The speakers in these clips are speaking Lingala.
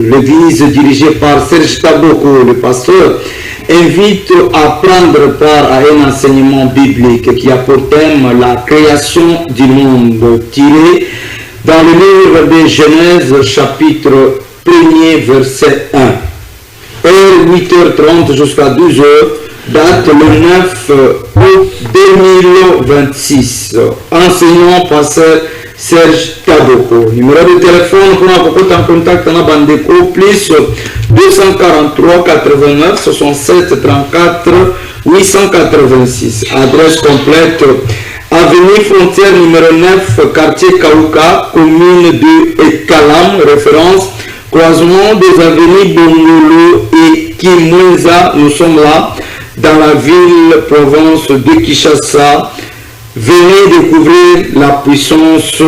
L'église dirigée par Serge Taboko, le pasteur, invite à prendre part à un enseignement biblique qui a pour thème la création du monde, tiré dans le livre de Genèse, chapitre 1er, verset 1. Heure 8h30 jusqu'à 12h, date le 9 août 2026. Enseignant pasteur Serge Taboko. Numéro de téléphone pour nous en contact avec Bandeko, plus 243 89 67 34 886. Adresse complète, avenue Frontière numéro 9, quartier Kaouka, commune de Ekalam, référence croisement des avenues Bongolo et Kimweza. Nous sommes là dans la ville province de Kinshasa. Venez découvrir la puissance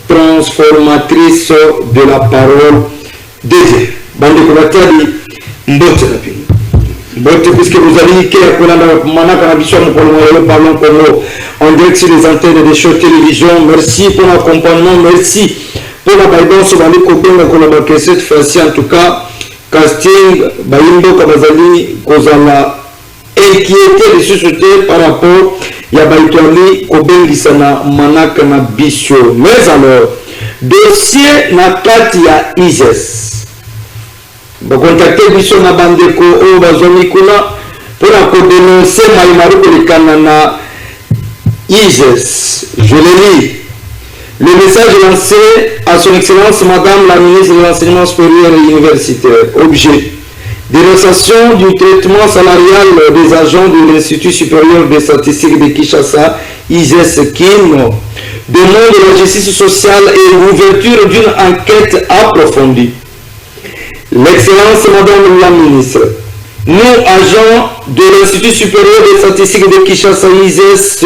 transformatrice de la parole de Dieu. Bande Kobatali, Mbote Rapini. Mbote, puisque vous allez quitter Manaka Nabisson, nous parlons en direct sur les antennes des shows télévision. Merci pour l'accompagnement, merci pour la guidance. Cette fois-ci, en tout cas, casting, Bayimbo Kabazali, Kozala, inquiété les sociétés par rapport à Baïtoali, Kobengisana, Manaka na Bisho. Mais alors, dossier na kati ya ISES. Vous contactez Bisho na Bandeko ou Bazomikuna pour la dénoncer Maïmaru Kolikana na ISES. Je le lis. Le message lancé à son Excellence Madame la ministre de l'Enseignement supérieur et universitaire. Objet. Dénonciation du traitement salarial des agents de l'Institut supérieur des statistiques de Kinshasa, ISES-KIN, demande de la justice sociale et l'ouverture d'une enquête approfondie. L'Excellence Madame la ministre, nous, agents de l'Institut supérieur des statistiques de Kinshasa, ISES,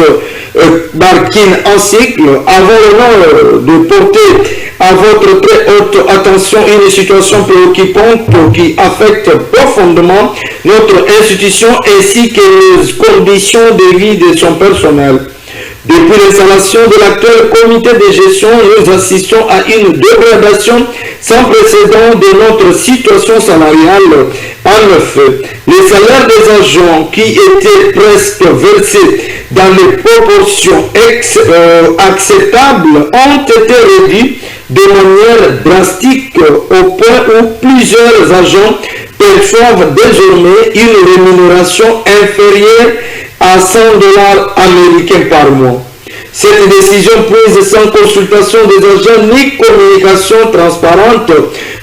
Barkin en cycle, avons l'honneur de porter à votre très haute attention une situation préoccupante qui affecte profondément notre institution ainsi que les conditions de vie de son personnel. Depuis l'installation de l'actuel comité de gestion, nous assistons à une dégradation sans précédent de notre situation salariale. En effet, les salaires des agents qui étaient presque versés dans les proportions acceptables ont été réduits de manière drastique au point où plusieurs agents perçoivent désormais une rémunération inférieure à 100 $ américains par mois. Cette décision prise sans consultation des agents ni communication transparente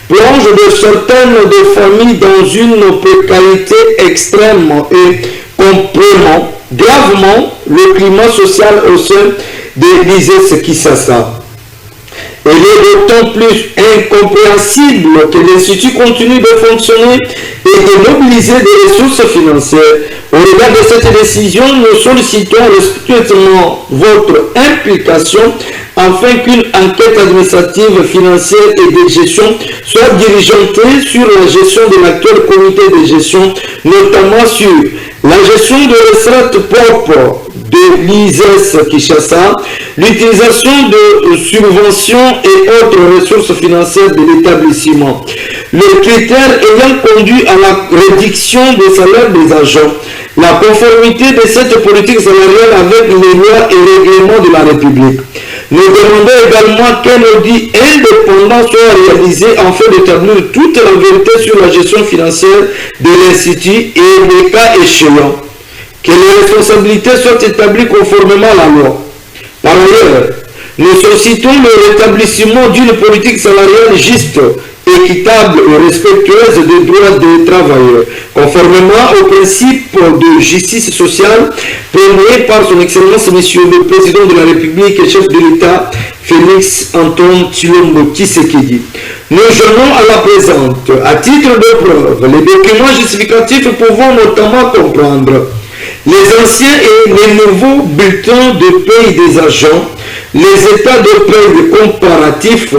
plonge de certaines des familles dans une précarité extrême et compromet gravement le climat social au sein de l'ISES Kinshasa. Il est d'autant plus incompréhensible que l'Institut continue de fonctionner et de mobiliser des ressources financières. Au regard de cette décision, nous sollicitons respectueusement votre implication afin qu'une enquête administrative, financière et de gestion soit diligentée sur la gestion de l'actuel comité de gestion, notamment sur la gestion de recettes propres de l'ISES Kinshasa, l'utilisation de subventions et autres ressources financières de l'établissement. Les critères ayant conduit à la réduction des salaires des agents, la conformité de cette politique salariale avec les lois et règlements de la République. Nous demandons également qu'un audit indépendant soit réalisé afin d'établir toute la vérité sur la gestion financière de l'Institut et les cas échéants. Que les responsabilités soient établies conformément à la loi. Par ailleurs, nous sollicitons le rétablissement d'une politique salariale juste, équitable et respectueuse des droits des travailleurs, conformément aux principes de justice sociale prônés par son Excellence Monsieur le Président de la République et chef de l'État, Félix Antoine Tshilombo Tshisekedi. Nous joignons à la présente, à titre de preuve, les documents justificatifs pouvant notamment comprendre les anciens et les nouveaux bulletins de paie des agents, les états de paie comparatifs,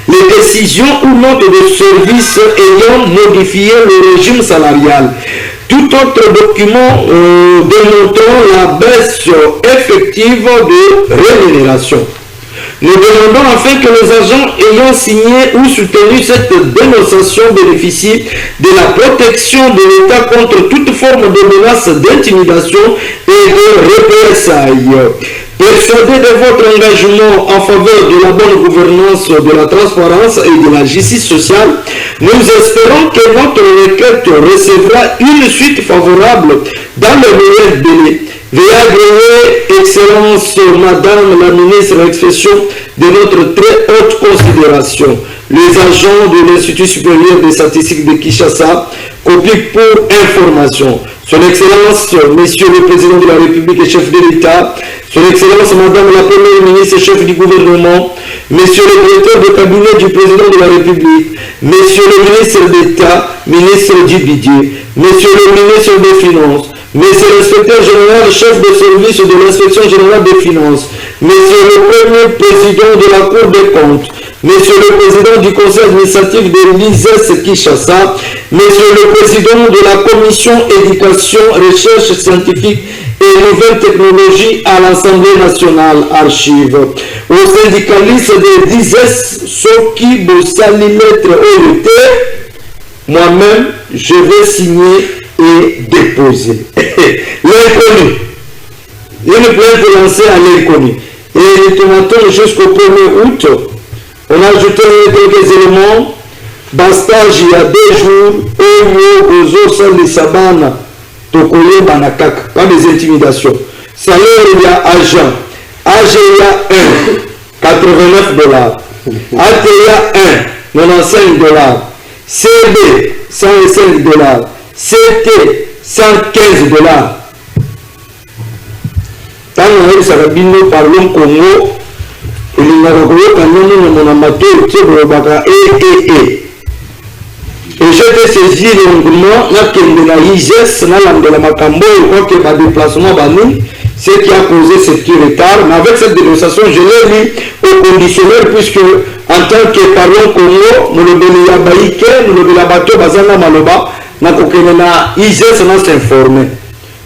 les décisions ou notes de service ayant modifié le régime salarial, tout autre document démontrant la baisse effective de rémunération. Nous demandons enfin que les agents ayant signé ou soutenu cette dénonciation bénéficient de la protection de l'État contre toute forme de menace, d'intimidation et de représailles. Persuadés de votre engagement en faveur de la bonne gouvernance, de la transparence et de la justice sociale, nous espérons que votre requête recevra une suite favorable dans le meilleur délai. Veuillez agréer, Excellence Madame la Ministre, l'expression de notre très haute considération. Les agents de l'Institut supérieur des statistiques de Kinshasa copient pour information. Son Excellence, Monsieur le Président de la République et chef de l'État, Son Excellence Madame la Première Ministre et chef du gouvernement, Monsieur le Directeur de cabinet du Président de la République, Monsieur le Ministre d'État, Ministre du Budget, Monsieur le Ministre des Finances, Monsieur l'inspecteur général, chef de service de l'inspection générale des finances, Monsieur le Premier Président de la Cour des comptes, Monsieur le Président du Conseil administratif de l'ISES Kinshasa, Monsieur le Président de la Commission éducation, recherche scientifique et nouvelles technologies à l'Assemblée nationale archives, aux syndicalistes de l'ISES Soki Bossali lettre OET, moi-même je vais signer et déposer. L'inconnu. Une plainte lancée à l'inconnu. Et nous tomatons jusqu'au 1er août. On a ajouté quelques éléments. Bastage il y a 2 jours. Aux salles de Sabana. Tokoye Banakak. Pas des intimidations. Salaire il y a agent. AG il y a 1. $89. ATA 1. $95. CB $105. CT $115. Tant que ça va bien parler Congo, il y a un amateur qui et je te saisis longuement, la IGES, la Macambo, je crois que le déplacement ce qui a causé ce petit retard. Mais avec cette dénonciation, je l'ai mis au conditionnel, puisque en tant que parlons Congo, nous le donnons à Baïke, nous le donnons à Bato, Bazana Maloba, nous avons IGES, nous s'informer.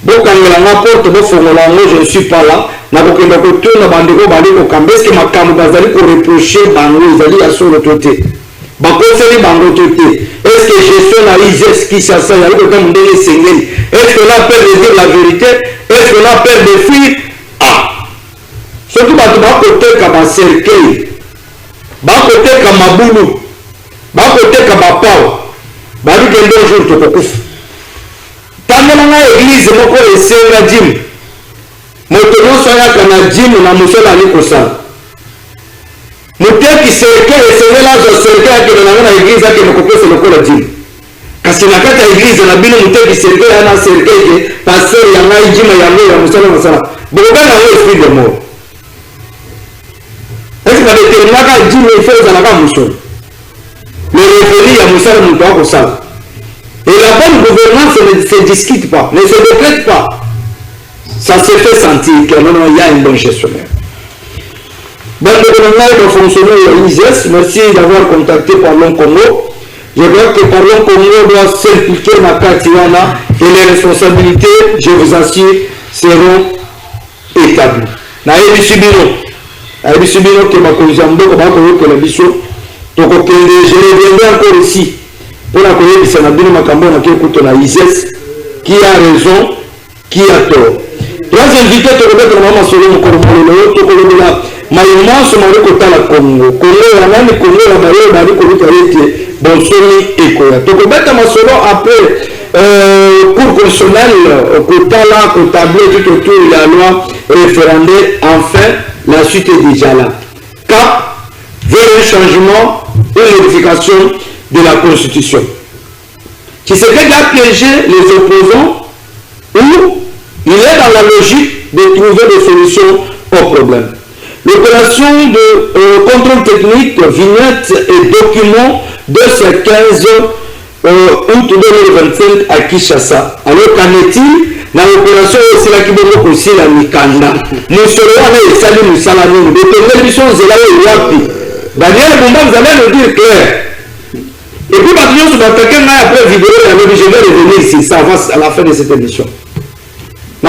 Bon, quand il y a un porte, je ne suis pas là. Na kokenda kotuna bandeko bali ko kambeske makamu bazali ko reprocher bango ezali ya solo toté. Bakoseli bango toté. Est-ce que gestion na IGES Kinshasa yali ko comme ndenge sengeli? Est-ce que là peur de dire la vérité? Est-ce que là peur de fuir? Ah. Surtout batu ba côté ka ba cercueil. Ba côté ka mabulu. Ba côté ka ba pao. Ba di kendo jour to kokufa. Tandela na église moko esenga dîme. Moto nyonso ayaka na dîme na mosala ali kosala. Moteki cercueil esengela azwa cercueil akende nango na église akende kopesa lokola dîme. Kasi na kati ya église na bino moteki cercueil aya na cercueil ke paster ya ngai dîme yango ya mosala mosala. Bokobanga yango esprit de mort. Esi badeterminaka dîme ifo ezalaka mosolo. Le référé ya mosala moto akosala. Et la bonne gouvernance ne se discute pas, ne se décrète pas. Ça se fait sentir qu'il y a un bon gestionnaire. Dans le gouvernement de fonctionnaire de l'ISES, merci d'avoir contacté Parlons Congo. Je crois que Parlons Congo doit s'impliquer dans la Katiwana et les responsabilités, je vous assure, seront établies. Je reviendrai encore ici. Pour la connaître, c'est Nabino Makambo qui écoute la ISES, qui a raison, qui a tort. Trois invités, tu regardes le maman sur le Coromolo, tu connais la Maïman, ce marie côté la Congo. Congo, la même Congo, la barrière, la Congo, qui a été bon, Sony et Koya. Tu regardes ma solo après cours constitutionnel, côté là, côté tablé, tout autour de la loi référendaire, enfin, la suite est déjà là. Cap vers un changement, une modification de la Constitution. Qui s'est fait piéger les opposants ou il est dans la logique de trouver des solutions aux problèmes. L'opération de contrôle technique, vignettes et documents de ce 15 août 2025 à Kinshasa. Alors qu'en est-il dans l'opération aussi la Kibongo aussi la Mikanda. Nous serons allés saluer nous salamons. De tenir mission Zéla et Yapi. Daniel Bumba, vous allez nous dire clair. Et puis, maintenant, sur quelqu'un après vidéo, je vais revenir ici, ça avance à la fin de cette émission. On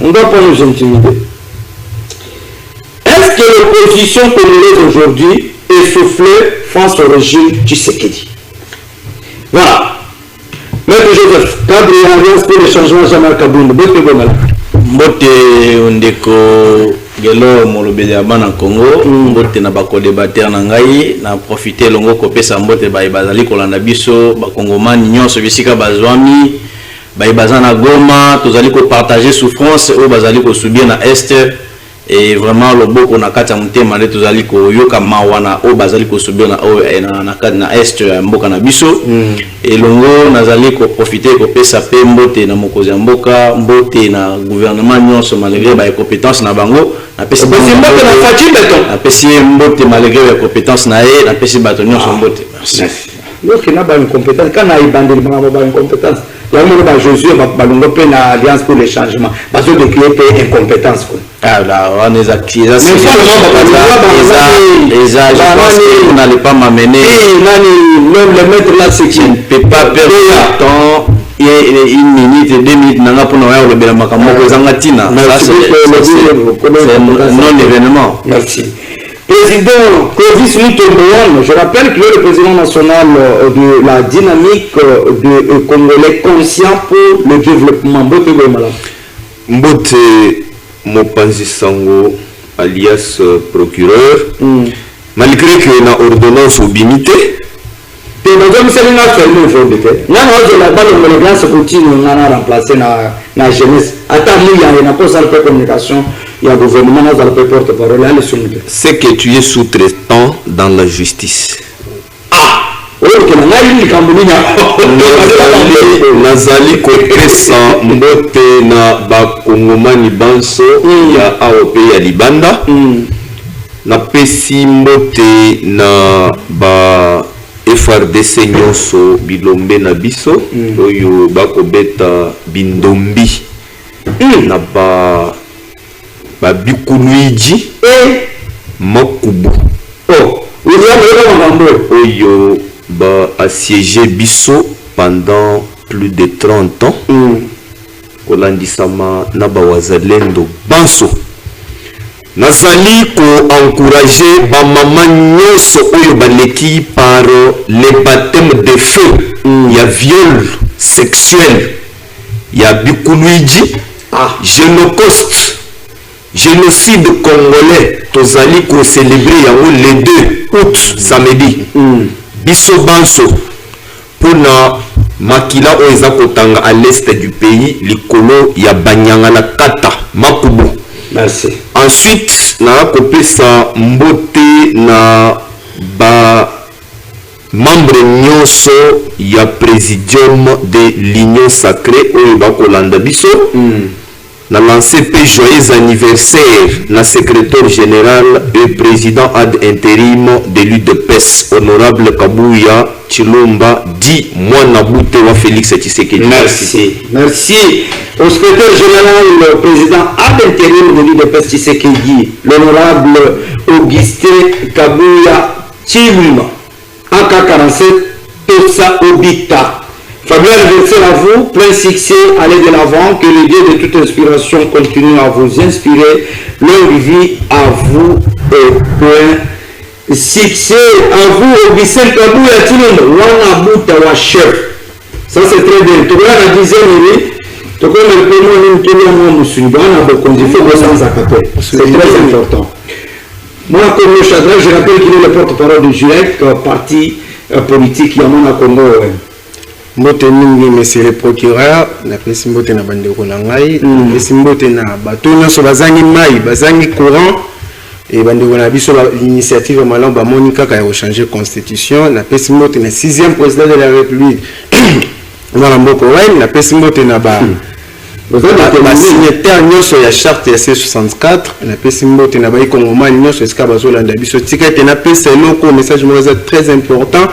ne doit pas nous intimider. l'opposition congolaise aujourd'hui essoufflée face au régime Tshisekedi. Voilà. Maître Joseph, cadre et alliance pour le changement Jean-Marc Kabund, Bote Bomala. Mbote ondeko gelo molobeli ya bana Congo, mbote na bako débatteur na ngai, na profiter longo kopesa mbote bazali kolanda biso bakongomani nyonso bisika bazwami, bazana Goma, tozali ko partager souffrance o bazali ko subir na est. Et vraiment le boko na kati ya mutema nde tozali koyoka mawana o bazali ko subir na o na est mboka na biso et longo nazali ko profiter ko pesa pe mbote na mokozi ya mboka mbote na gouvernement nyonso malgré ba compétence na bango na pesa mbote na Fachi Beton na pesa mbote malgré ba compétence na ye na pesa bato nyonso mbote. Merci. Donc il n'a pas une compétence quand na ibandé ba une compétence la mo ba Josué ba longo pe na alliance pour le changement parce que de créer incompétence quoi. Ah là, on est acquis. On n'allait pas m'amener. Même le maître là, c'est qui ne peut pas perdre le temps. Et une minute et 2 minutes, n'a pas le Bélamacamo, Zangatina. C'est non événement. Merci. Président Clovis Mutomboyan, je rappelle qu'il est le président national de la dynamique de Congolais conscient pour le développement. Mbote Mopanzi Sango, alias procureur, malgré que la ordonnance au bimité, c'est que tu es sous-traitant dans la justice. Nazali kopesa mbote na bakongomani banso ya AOP ya Libanda na pesi mbote na ba FRDC nyonso bilombe na biso oyo bakobeta bindombi na ba bikuluiji makubu oyo ba assiégé biso pendant plus de 30 ans kolandisama na ba wazalendo banso nazali ko encourager ba mama nyonso oyo baleki par les baptêmes de feu ya viol sexuel ya bikuluiji génocide génocide congolais tozali ko célébrer yango le 2 août samedi biso banso pona makila oyo eza kotanga à l'est du pays likolo ya banyanga na kata makubu. Merci. Ensuite na kopesa mbote na ba membre nyonso ya présidium de l'union sacrée oyo bakolanda biso na lancé pe joyeux anniversaire na secrétaire général et président ad intérim de l'UDPS honorable Kabuya Chilomba dit Mwana Bute wa Félix Tshisekedi. Merci. Merci au secrétaire général, le président ad intérim de l'UDPS Tshisekedi, l'honorable Augustin Kabuya Chilomba, AK47 Tosa Obita. Fabien anniversaire à vous, plein succès, allez de l'avant, que le Dieu de toute inspiration continue à vous inspirer, longue vie à vous et plein succès à vous, Augustin Kabouya Chilomba, Wana Buta wa chef. Ça c'est très bien. Tu vois la dizaine minutes, tu vois le premier minute, tu vois moi musulman, on a beaucoup de fois sans accaper. C'est très important. Moi, comme le Chadra, je rappelle qu'il est le porte-parole du GIEC, parti politique Yamana Congo. Mbote mingi monsieur le procureur na pesi mbote na bandeko na ngai pesi mbote na bato nyonso bazangi mai bazangi courant et bandeko na biso l'initiative malon ba moni kaka ya changer constitution na pesi mbote na 6e président de la république na mboko ouais na pesi mbote na ba signataire nyonso ya charte ya C64 na pesi mbote na ba ikongomani nyonso esika bazolanda biso tika te na pesa eloko message mo très important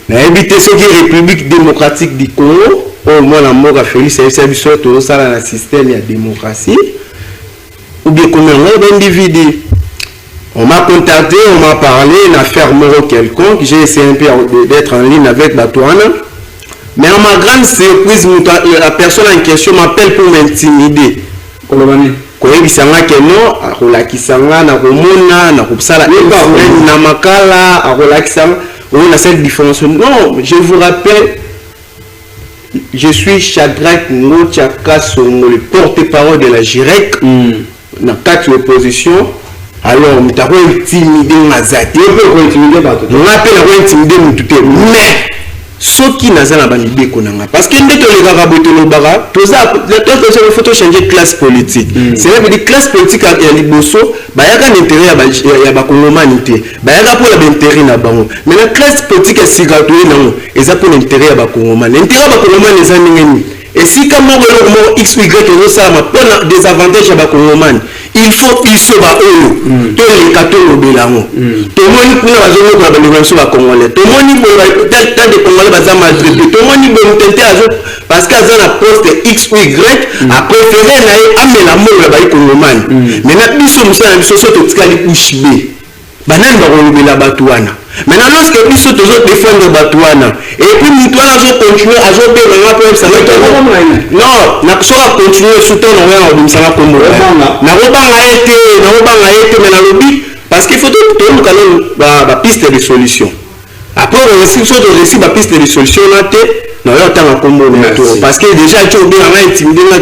na éviter ce qui est République démocratique du Congo au moins la mort a fait c'est biso to sala na système ya démocratie ou bien comme un individu on m'a contacté on m'a parlé une affaire moro quelconque j'ai essayé un peu d'être en ligne avec Batouana mais à ma grande surprise la personne en question m'appelle pour m'intimider koyebisanga ke non akolakisanga na komona na kosala na makala akolakisanga on a cette différence. Non, je vous rappelle, je suis Shadrach Ngotiaka Songo, le porte-parole de la GIREC dans 4 oppositions. Alors, nous avons intimidé Mazati. Nous avons intimidé Moutoute. Mais, ce qui n'a pas été parce que dès que les gars ont bara, tout ça, il faut changer de classe politique. C'est vrai que la classe politique a été bosso, il y a un intérêt à la humanité, il y a un intérêt à la mais la classe politique est si grave, il y a un intérêt à la humanité. L'intérêt à la humanité, les amis. Et si comme on X, Y, ça a des avantages à la humanité, il faut qu'il soit eux. Tous les catholiques au Bélango. Tout le monde qui a besoin de la nation congolaise. Tout le monde qui a tant de Congolais va maltraiter. Tout le monde qui a tenté parce qu'à un poste X ou Y a préféré amener la mort là-bas congolais. Maintenant, nous sommes sur la société de Kouchibé. Banan va relever la batouana. Maintenant, lorsque nous sommes toujours défendre la batouana, et puis nous allons continuer à jouer dans la presse, ça va être non, nous allons continuer à soutenir le Congo. Nous allons mais dans le but, parce qu'il faut que nous ayons la piste de solution. Après, on réussit la piste de solution, non, il y a un combo parce que déjà, tu as bien intimidé, mais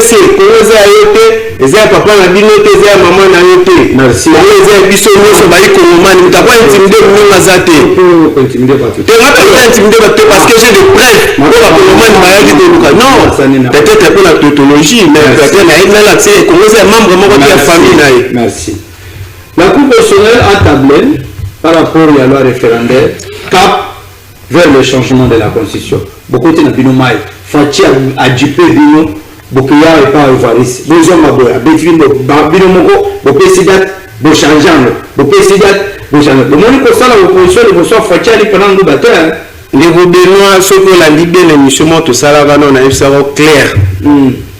c'est les papa na bino te za maman na yote merci les biso nyonso bali komomani mutako intimidé munga zate intimidé parce que j'ai des preuves pour la komomani bayaki de luka non peut-être pour la tautologie mais peut-être na l'accès commencer membre moko de la famille na merci la Cour constitutionnelle a tablé par rapport à la loi référendaire cap vers le changement de la constitution beaucoup de bino mai fati a jipé bino bokuya et pas Evariste besoin maboya between the babino moko bo président bo changeant bo président bo changeant le monde ko sala opposition le bonsoir fatiali pendant nous batteur les Benoît ce que la libé l'émission tout ça là va non na clair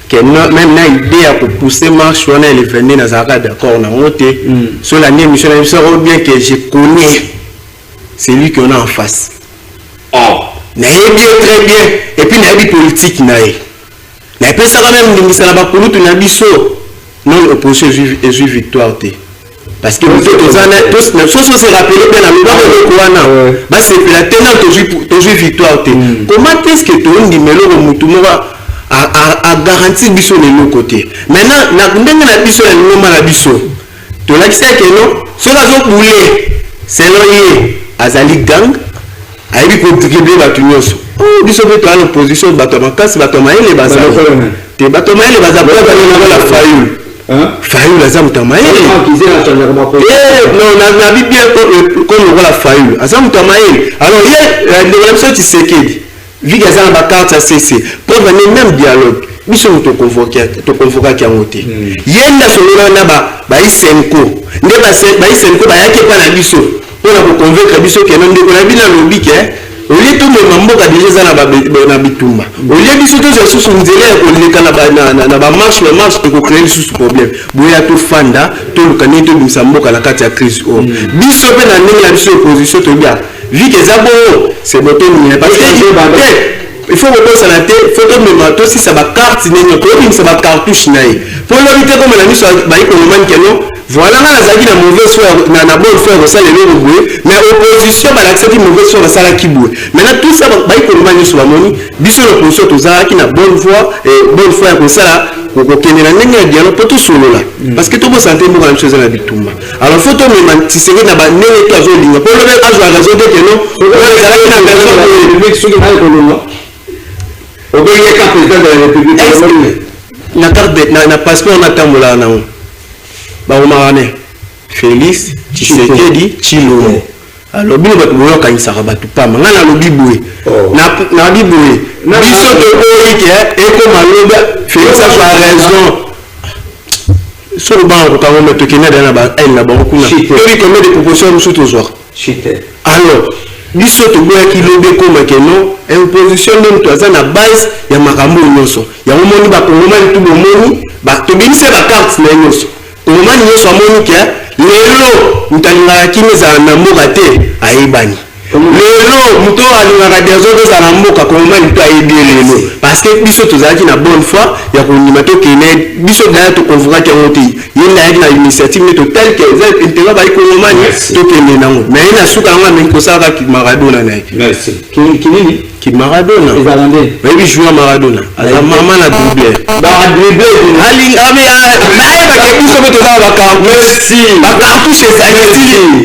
que même na idée à pousser marche on est venu dans un d'accord na monté sur la émission na ça bien que je connais c'est lui qu'on a en face na bien très bien et puis na vie politique na mais après ça quand même ça va pour nous biso non opposition et victoire parce que tous se rappeler bien la loi de Kouana bah c'est la tenante toujours victoire comment est-ce que tout le numéro mutumora a garanti biso de côté maintenant na ndenge na biso na ngoma na biso to la kisa que non so la zo bouler c'est loyer azali gang ayi ko dribbler ba tunyoso biso pe to en opposition bato makasi bato maele baza te bato maele baza pas dans la faillule faillule aza mutamaele non na bien comme la faillule aza mutamaele alors hier de la mission Tshisekedi vu que ça ba carte à CC pour venir même dialogue biso to convoquer qui a monté yenda solo na ba isenko nde ba isenko ba yake pa na biso pour la convaincre biso que non ndeko na bina lobi ke au lieu tout le mambo ka déjà na bitumba au lieu biso to je sous nzela ko leka na ba marche ko créer sous problème boya to fanda to lukani to bisamboka na kati ya crise biso pe na ndenge na biso opposition to bien vu que ça bon c'est bon parce que il faut que ça la tête faut que même toi si ça va carte n'est ko ça va cartouche naï pour l'habiter comme la mission ba ko man keno voilà na zaki na mauvaise foi na bonne foi ça les boué mais opposition ba accepter mauvaise foi ça la kiboué maintenant tout ça ba ko man sur la moni biso l'opposition to za qui na bonne foi et bonne foi ko ça ko kenela ndenge dialogue pour tout solo là parce que tout bo santé mo quand chose na bitumba alors faut to même si c'est na ba nene to zo linga pour le même âge la raison de que non ça la qui na personne public sur qui na ko non au bien que président de la République na carte na passeport na tambola na baomarane Félix Tshisekedi Tshilombo alors bino bato boyo kanisaka bato pamba nga na lobi boye na biboye biso to oyike ekoma loba Félix a raison sur le banc quand on met to kena na ba elle na bango kuna oui combien de propositions nous tout soir alors biso to boya ki lobe koma ke non imposition même to za na base ya makambo nyonso ya momoni ba kongomani tu bomoni ba to binise ba carte na nyonso kongomani nyonso amoni ke lelo mutalinga kimi za na mboka te ayebani lelo muto alingaka des autres za na mboka kongomani to ayebi lelo parce parce que biso tozalaki na bonne foi ya kondima tokende biso daya tokonvokaki yango te ye nayaki na initiative ne to tel que intérêt baikongomani tokende nango mais ye na suka yango amengi kosalaka kimaradona na ye kinini kimaradona bayebi joueur maradona aza mama na dribler ayebake biso mpe toza na bacartouche ezali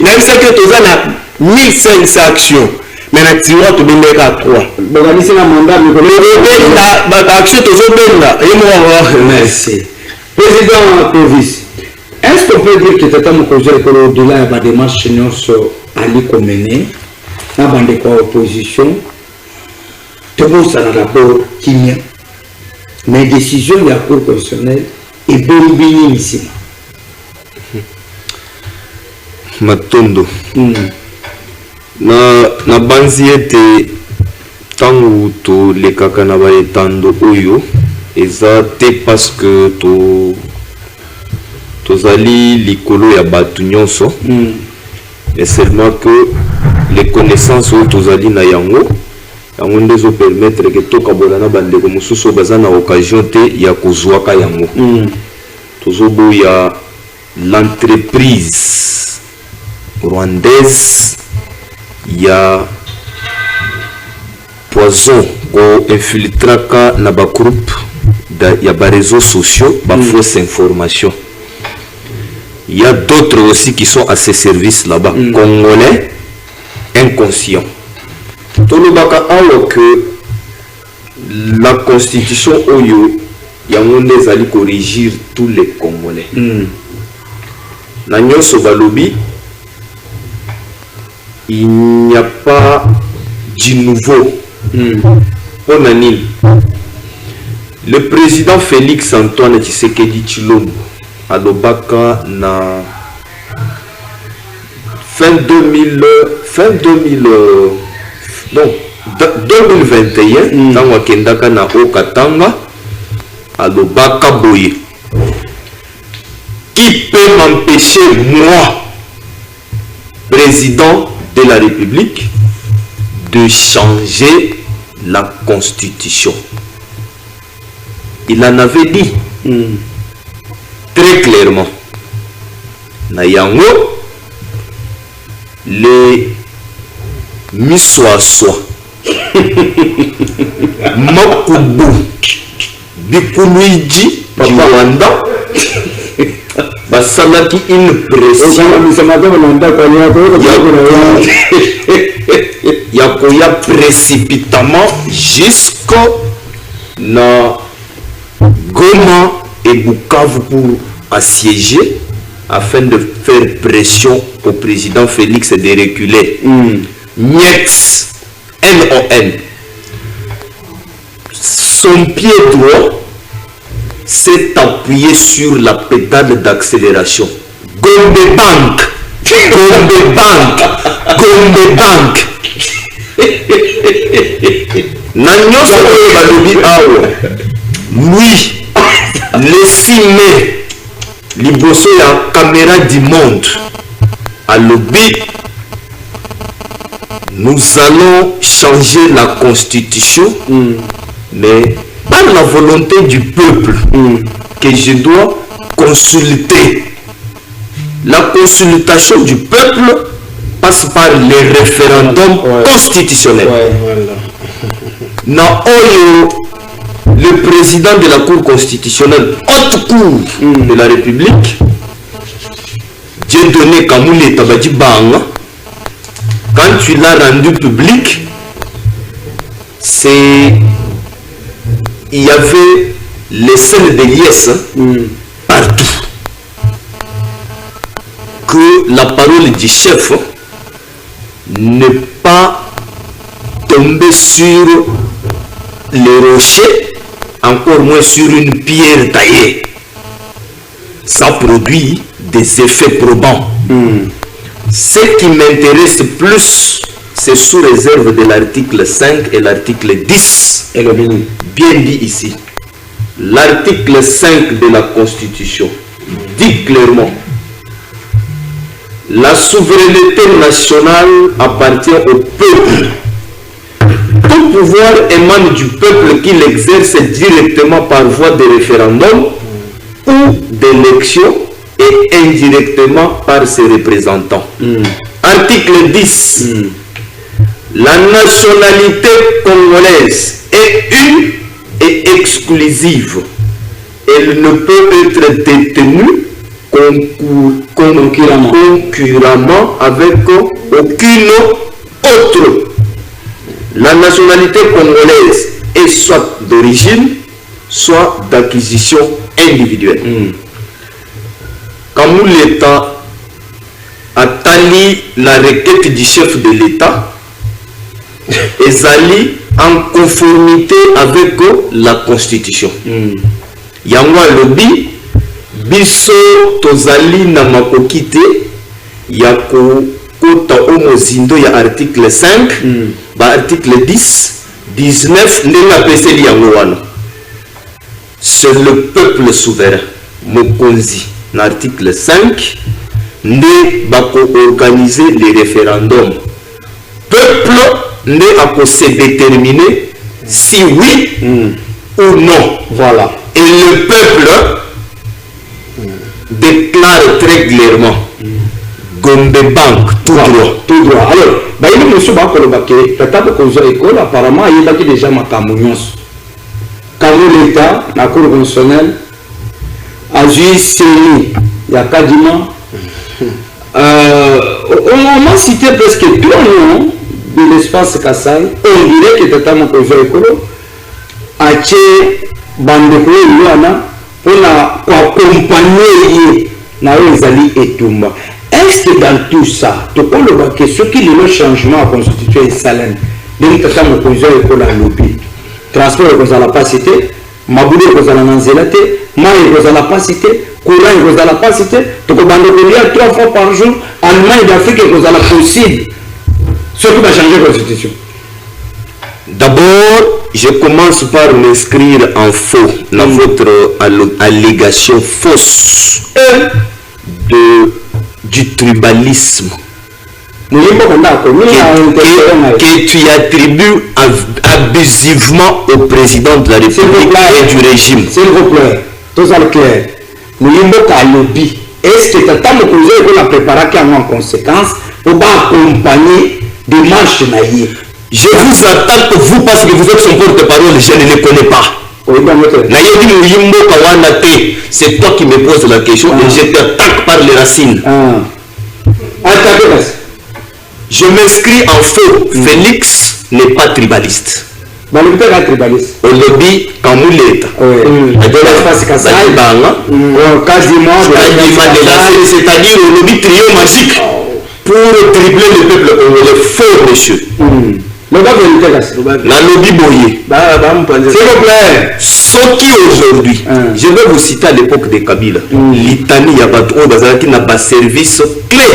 nayebisaki toza na 1500 action mais na tiroir tobendeka 3 bakanisi na mandat baaction tozobenga ye moko merci président province est-ce qu'on peut dire que tata mokonzi ekolo au-delà ya badémarche nyonso ali komene na bandeko ya opposition tobosana d'abord kimia mais décision ya cour constitutionnelle ebombi nini nsima matondo na banzi ete ntango tolekaka na baetando oyo eza te parce que tozali likolo ya bato nyonso et seulement que les connaissances oyo tozali na yango nde ezopermettre ke tokabola na bandeko mosusu oyo baza na occasion te ya kozwaka yango tozoboya l'entreprise rwandaise ya poison ko infiltraka na ba groupe ya ba réseaux sociaux ba fausse information. Il y a d'autres aussi qui sont à ces services là-bas, congolais inconscients. Tolobaka alors que la constitution oyo yangonde ezali corrigir tous les congolais. Na nyonso balobi il n'y a pas du nouveau. On a nil. Le président Félix Antoine Tshisekedi Tshilombo à Lobaka na fin 2021 dans Wakendaka na Okatanga à Lobaka Boye. Qui peut m'empêcher, moi, président de la République, de changer la constitution? Il en avait dit très clairement. Nayango, les miswaswa, Makubu, Bikuluiji, Rwanda, basalaki une pression yakoya précipitamment jusqu'au na Goma et Bukavu pour assiéger afin de faire pression au président Félix de reculer. Niex, NON, son pied droit s'est appuyé sur la pédale d'accélération. Gombe Bank, Gombe Bank, Gombe Bank. Nanyoso balobi awa. Lui, le 6 mai, liboso ya caméra du monde, à l'obé, nous allons changer la constitution, mais par la volonté du peuple que je dois consulter. La consultation du peuple passe par les référendums constitutionnels. Na oyo, le président de la Cour constitutionnelle, haute cour de la République, Dieudonné Kamoulé Tabadji Banga, quand tu l'as rendu public, il y avait les scènes de liesse partout. Que la parole du chef n'est pas tombée sur les rochers, encore moins sur une pierre taillée. Ça produit des effets probants. Ce qui m'intéresse plus, c'est sous réserve de l'article 5 et l'article 10. Bien dit ici. L'article 5 de la Constitution dit clairement: la souveraineté nationale appartient au peuple. tout pouvoir émane du peuple qui l'exerce directement par voie de référendum ou d'élection et indirectement par ses représentants. Article 10. La nationalité congolaise est une et exclusive. Elle ne peut être détenue concurremment avec aucune autre. La nationalité congolaise est soit d'origine, soit d'acquisition individuelle. Quand l'État a tali la requête du chef de l'État, ezali en conformité avec la Constitution. Yango lobi biso tozali na makoki te ya kota omozindo ya article 5 ba article 10 19 ndenge apeseli yango wana. C'est le peuple souverain mokonzi na article 5 nde bako organiser les référendums. Peuple nde ako se déterminer si oui ou non. Voilà. Et le peuple déclare très clairement Gombe Bank, tout droit. Tout droit. Alors, il y a monsieur Bakolobake, peut-être que vous avez école, apparemment, il y a déjà ma camounion. Quand l'État, la Cour constitutionnelle, a jugé il y a quasiment. On m'a cité presque tout le nom de l'espace Kassai. On dirait que peut-être mon projet écolo a été bandeko yana pour accompagner na ezali etumba. Est-ce que dans tout ça, tu peux le voir que ce qui est le changement à constituer Salem, donc tu as mon projet école à lobby, transport est à la capacité, maboulé est à la nanzelate, maï est à la capacité, courant est à la capacité, tu peux bandeko 3 fois par jour, Allemagne d'Afrique est à la possible. Ce qui va changer la constitution. D'abord, je commence par m'inscrire en faux dans votre allégation fausse du tribalisme que tu attribues abusivement au président de la République et du régime. S'il vous plaît, tout ça le clair. Nous avons lobby. Est-ce que tu as la préparation en conséquence pour accompagner des marches naïves? Je vous attaque vous parce que vous êtes son porte-parole, je ne le connais pas. C'est toi qui me poses la question et je t'attaque par les racines. Je m'inscris en faux. Félix n'est pas tribaliste. Au lobby, quand vous l'êtes. C'est-à-dire au lobby trio magique pour tripler le peuple congolais. Faux, monsieur. La lobby boyé. S'il vous plaît. Ce qui aujourd'hui, je vais vous citer à l'époque de Kabila, l'Itanie Yabato Bazaraki n'a pas service clé.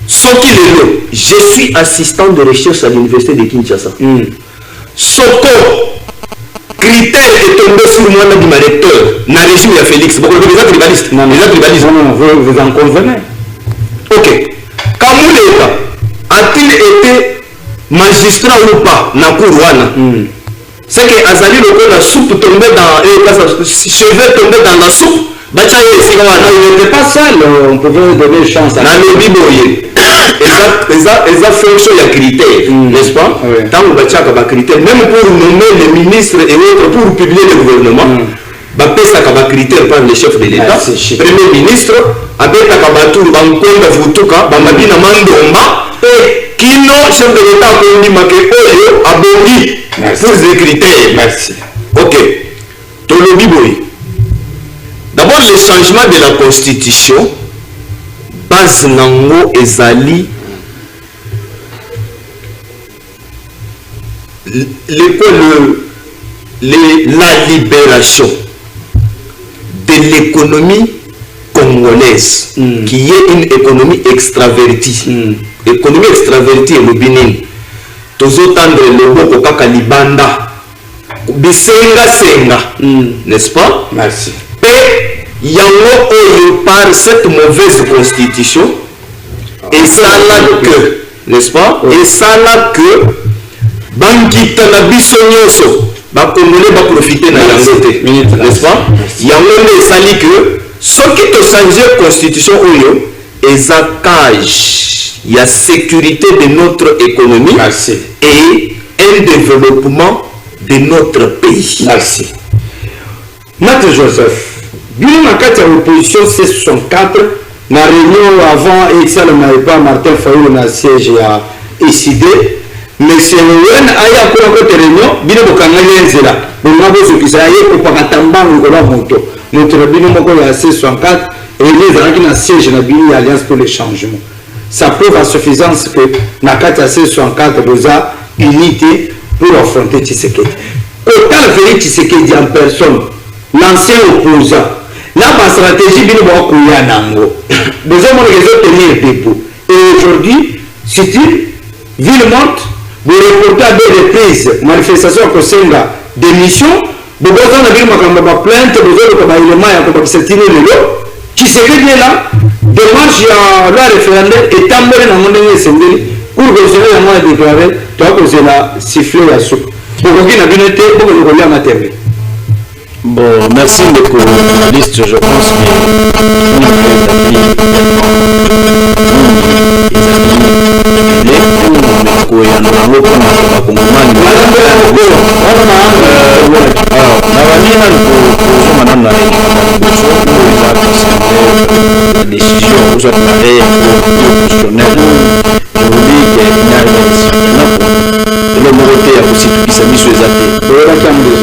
Ce qui est là, je suis assistant de recherche à l'université de Kinshasa. Soko, critère est tombé sur moi dans ma recteur, dans le régime de Félix. Vous êtes tribaliste. Non, vous en convenez. Ok. Kamou a-t-il été magistrat ou pas dans Kourouana? C'est que Azali le la soupe tombée dans cheveux tombés dans la soupe. Il n'était pas seul, on pouvait donner chance à lui. Ils ont fonction de critères, n'est-ce pas? Tant que les critères, même pour nommer les ministres et autres, pour publier le gouvernement, il critères par le chef de l'État. Premier ministre, avec Takabatou, Bankonda Futuka, Bamabina Mandomba, et Kino, chef de l'État, Kondi Make, Abondi, pour les critères. Merci. Ok. Tolobi Boy. D'abord, le changement de la constitution, base nango ezali la libération de l'économie congolaise, qui est une économie extravertie. Économie extravertie et le Bénin. Tozotandre le boko kaka libanda. Bisenga senga, n'est-ce pas? Merci. Et yango oyo par cette mauvaise constitution, et ça là que n'est-ce pas? Et ça là que Bankita na biso nyoso bakongole baprofite na yango te, n'est-ce pas? Yango nde esali que soki tochanger constitution oyo eza cage ya sécurité de notre économie. Merci. Et un développement de notre pays. Merci. Maître Joseph, bien na kati ya opposition C64 na réunion avant esalema epa Martin Fayulu na siège ya ECD, monsieur Wen aya kuna kote réunion bino bokangaki nzela bonga bozokisa ye kopakata mbango kola moto na bino moko ya C64 et ezalaki na siège na bino ya Alliance pour le changement. Ça prouve à suffisance que na kati ya C64 boza unité pour affronter Tshisekedi. Autant Félix Tshisekedi en personne, l'ancien opposant, la stratégie bino ba kuya nango. Besoin mon réseau tenir debout. Et aujourd'hui, si tu ville monte, vous reportez à deux reprises manifestation à Kosenga démission, vous besoin de dire ma plainte, besoin de ba élément ya ko setiner lelo. Tshisekedi est là, démarche ya la référendum et tambole na mondenge sendeli pour que je vais moi déclarer, toi que c'est la siffler la soupe. Pour qu'il n'a bien été, pour que nous relions à terme. Bon, merci beaucoup, journaliste. Je pense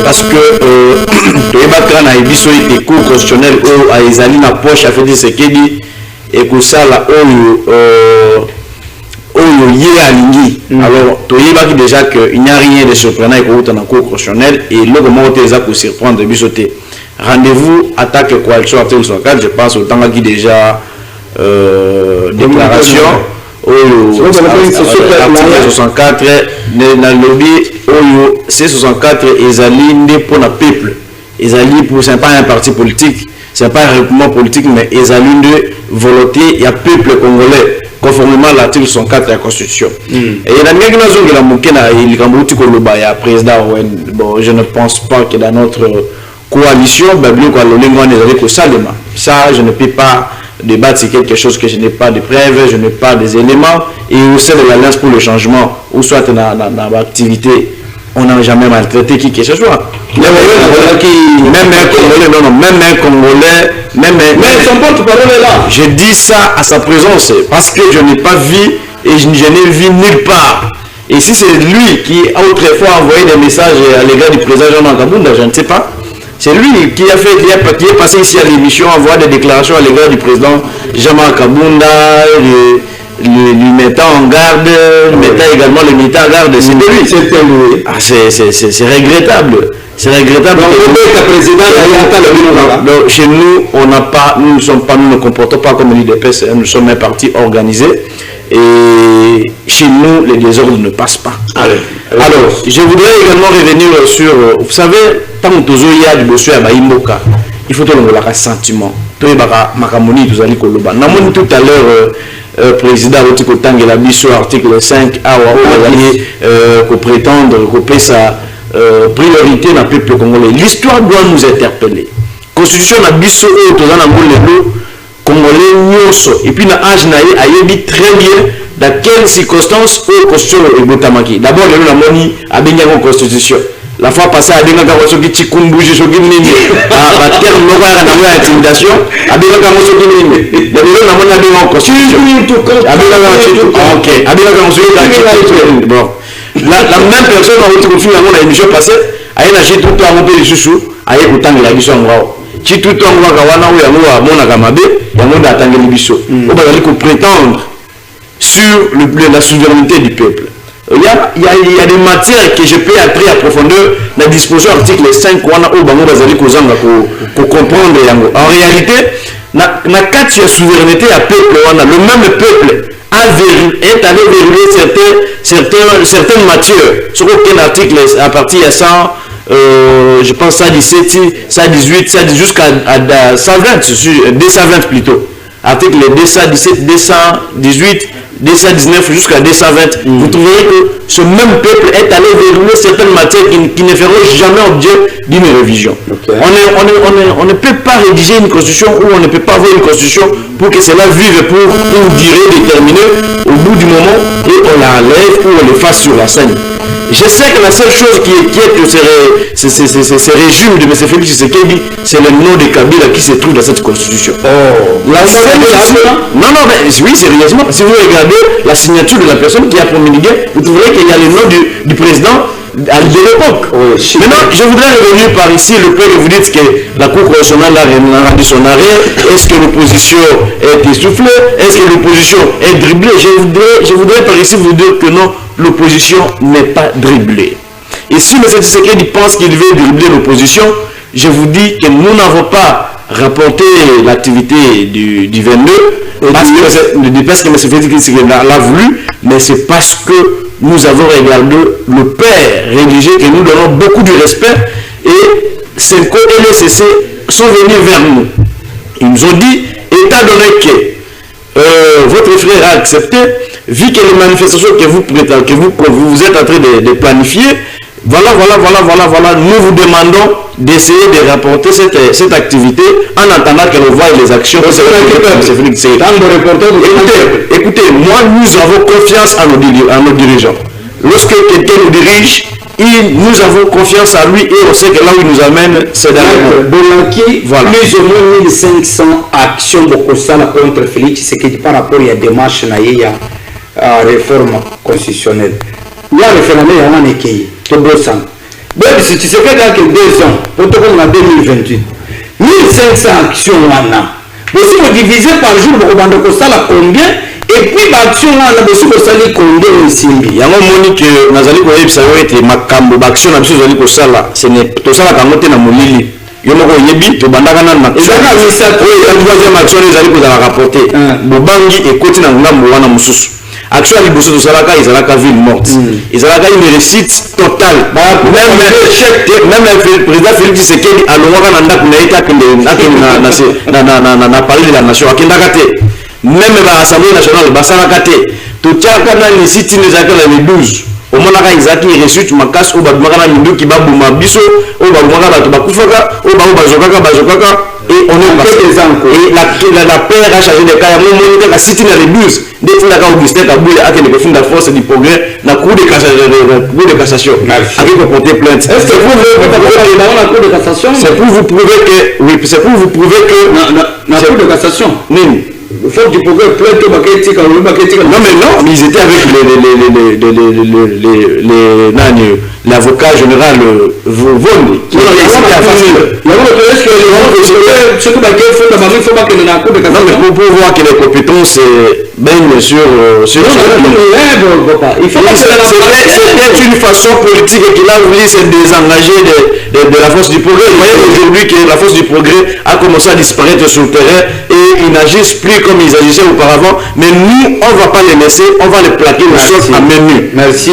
parce que toyebaka na biso ete cour constitutionnel oyo ezali na poche ya Félix Tshisekedi ekosala oyo ye alingi. Alors toyebaki déjà que il n'y a rien de surprenant ekouta na cour constitutionnel et loko moko te eza kosurprendre biso te. Rendez-vous attaque coalition article 64, je pense otangaki déjà déclaration oyo article 64 na lobby oyo C64 ezali nde pour na peuple, ezali pour, c'est pas un parti politique, c'est pas un regroupement politique, mais ezali de volonté il y a peuple congolais conformément à l'article 64 de la constitution. Et la mienne qui la moquée na il kambouti ko loba ya président bon je ne pense pas que dans notre coalition babio ko lolengo ne avec salema. Ça je ne peux pas débattre, c'est quelque chose que je n'ai pas de preuves, je n'ai pas des éléments. Et au sein de l'Alliance pour le changement, ou soit dans l'activité, on n'a jamais maltraité qui que ce soit. Même un Congolais, mais son porte-parole est là. Je dis ça à sa présence parce que je n'ai pas vu et je n'ai vu nulle part. Et si c'est lui qui a autrefois envoyé des messages à l'égard du président Jean Kabunda, je ne sais pas. C'est lui qui est passé ici à l'émission, envoie des déclarations à l'égard du président Jean-Marc Kabunda, lui mettant en garde, mettant également le militaire en garde. C'est de lui. C'est regrettable. C'est regrettable. Donc, chez nous, on n'a pas, nous ne comportons pas comme l'IDPS, nous sommes un parti organisé. Et chez nous, les désordres ne passent pas. Alors, je voudrais également revenir sur, vous savez, tant que il y a du bossu à Baïmoka, il faut que l'on ait un sentiment. Tout à l'heure, président Otiko Tangela Bisso, article 5, qu'on prétendre que sa priorité dans le peuple congolais. L'histoire doit nous interpeller. Constitution na Bisso, Congolais nyonso et puis na âge na ye ayebi très bien dans quelles circonstances au constitution est botamaki. D'abord le la moni abenga ko constitution. La fois passée abenga ka soki chikumbuji soki nini ba terme moko ya na intimidation abenga ka soki nini. Le la moni abenga ko constitution. Abenga ka OK. Abenga ka soki bon. La même personne a été confiée dans la émission passée, a eu lâché tout le temps monter les chouchous, a eu autant de la mission en gros. Si tout le temps on va kawana ou yango mona kamabe yango datangeli biso on va aller prétendre sur la souveraineté du peuple. Il y a des matières que je peux entrer à profondeur dans la disposition article 5 wana o bango bazali kozanga ko comprendre yango. En réalité na kati ya souveraineté ya peuple wana le même peuple est allé verrouiller certaines matières sur aucun article à partir de 100 je pense 117, 118, 110 jusqu'à 120, 220 plutôt. Article 217, 218, 219 jusqu'à 220, vous trouverez que ce même peuple est allé verrouiller certaines matières qui ne feront jamais objet d'une révision. Okay. On ne peut pas rédiger une constitution ou on ne peut pas avoir une constitution pour que cela vive pour une durée déterminée au bout du moment et on la enlève ou on le fasse sur la scène. Je sais que la seule chose qui inquiète ces régimes de M. Félix Tshisekedi, c'est le nom de Kabila qui se trouve dans cette constitution. La seule chose... Non, mais oui, sérieusement, si vous regardez la signature de la personne qui a promulgué, vous trouverez qu'il y a le nom du président de l'époque. Maintenant, je voudrais revenir par ici le fait que vous dites que la Cour constitutionnelle a rendu son arrêt. Est-ce que l'opposition est essoufflée? Est-ce que l'opposition est dribblée? Je voudrais par ici vous dire que non, l'opposition n'est pas dribblée. Et si M. Tshisekedi pense qu'il veut dribbler l'opposition, je vous dis que nous n'avons pas rapporté l'activité du 22 parce que M. Tshisekedi l'a voulu, mais c'est parce que nous avons regardé le père religieux que nous donnons beaucoup de respect et Senko et le CC sont venus vers nous. Ils nous ont dit, étant donné que votre frère a accepté, vu que les manifestations que vous êtes en train de planifier, voilà, nous vous demandons d'essayer de rapporter cette activité en attendant qu'elle voie les actions. Écoutez, moi, nous avons confiance à nos dirigeants. Lorsque quelqu'un nous dirige, nous avons confiance à lui et on sait que là où il nous amène, c'est derrière. Bolaki, voilà. Plus ou moins 1500 actions contre Félix Tshisekedi par rapport à la démarche à réforme constitutionnelle. Il y a un référendum qui est si tu sais que dans 2 ans, pour te prendre en 2028, 1500 actions, si vous divisez par jour, vous avez combien? Et puis, l'action, on a aussi combien ici? Il y a un moment que Nazali Koyebi Sayoete, Makambo, l'action, Nazali Kosala, ce n'est pas ça la camote dans mon lit. Yomoko Yebi, to bandagana na et ça la troisième action, les alliés qu'on a rapporté. Bobangi et côté dans Wana Moussous. Action à l'Ibosso de Salaka, ils ont ville morte. Ils ont une réussite totale. Même le président Félix Tshisekedi a l'Ouara Nanda Kunaïta n'a parlé de la nation. Même l'Assemblée nationale, Basarakate, tout Tchakana, les sites, les accords les 12. Au moment où ils ont reçu ma casse, au Babouara Mindou qui Babouma Bisso, au Babouara Bakufaka, au Bazokaka, et on est passé. Et la paix a changé de cas. La cité dans les 12. Dès que la Augustin a boulé à la force du progrès, la Cour de cassation. Avec le porter plainte. Est-ce que vous voulez dans la Cour de cassation? C'est pour vous prouver que. Oui, c'est pour vous prouver que. La Cour de cassation. Non. Il faut du progrès plainte au Bakétika. Non, mais non, ils étaient avec l'avocat général Vaughan. Non, mais pour voir que les compétences baignent sur il faut c'était une façon politique qu'il a voulu se désengager de la force du progrès. Vous voyez aujourd'hui que la force du progrès a commencé à disparaître sur le terrain et ils n'agissent plus comme ils agissaient auparavant. Mais nous, on ne va pas les laisser, on va les plaquer le sol à main nue. Merci.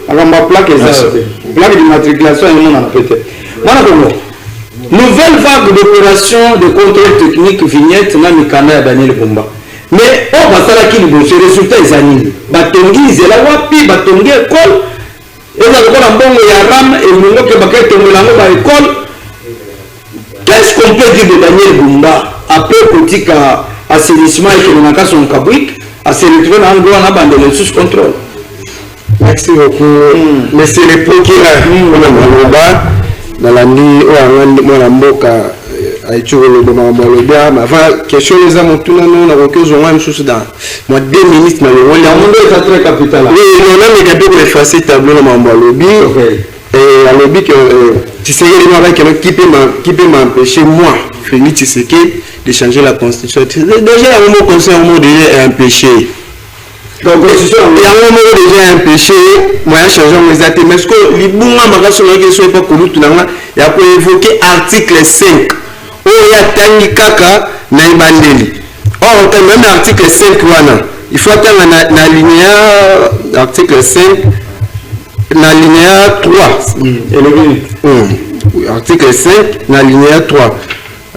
On va plaquer ça. Plaque d'immatriculation et on en a pété. Nouvelle vague d'opération de contrôle technique vignette na mikanda ya Daniel Bumba. Mais on va ça là qui nous ce résultat est anini. Batongi zela wapi batongi école. Et ça le bongo ya ram et mungo ke bakai tongolango ba école. Qu'est-ce qu'on peut dire de Daniel Bumba après kotika assainissement et que naka son kabwik a se retrouver dans endroit na bandele sous contrôle. Merci beaucoup. Monsieur le procureur, dans la nuit où on a mboka aichukolo de mamaloba mais avant question les amis tout non na ko zo ngam sous dans moi 2 minutes na le wala monde est très capital. Oui, on a mis d'abord le effacer tableau na mamalobi et à lobby que tu sais qui peut m'empêcher moi Félix Tshisekedi de changer la constitution. Déjà un mot conseil un mot déjà un péché. Donc, il y a un moment déjà un péché, moi je change mes actes, mais ce que les bons magasin qui sont pas connus, il y a pour évoquer article 5. Oh, il y a Tangi Kaka Naibandeli. Or, même l'article 5, il faut attendre la article 5, la linéa 3. Article 5, la linéa 3.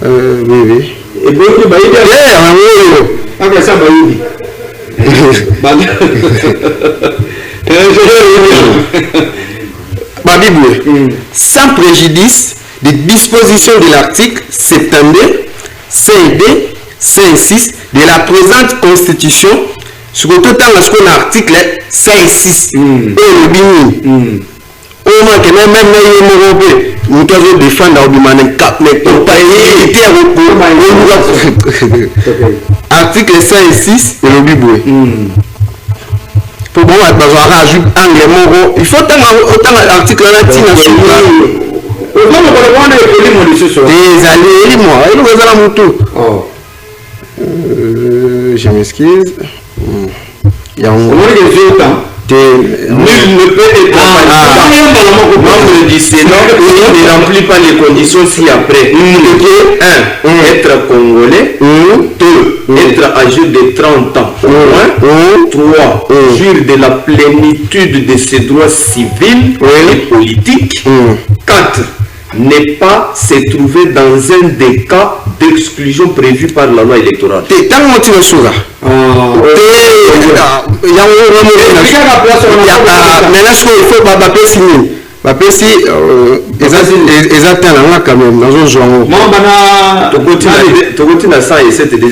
Oui. Et bien, il y a Sans préjudice des dispositions de l'article 72, 5D, 5-6 de la présente constitution, surtout dans ce qu'on a article 5-6 et le bini. Au moins que même nous devons défendre article 5 et 6 et le biboué. Pour moi, il faut autant l'article là je m'excuse. Il y a nul ne peut être membre du Sénat et ne remplit pas les conditions ci-après. 1. Être congolais. 2. Être âgé de 30 ans au moins. 3. Jouir de la plénitude de ses droits civils et politiques. 4. Ne pas se trouver dans un des cas d'exclusion prévus par la loi électorale. Déjà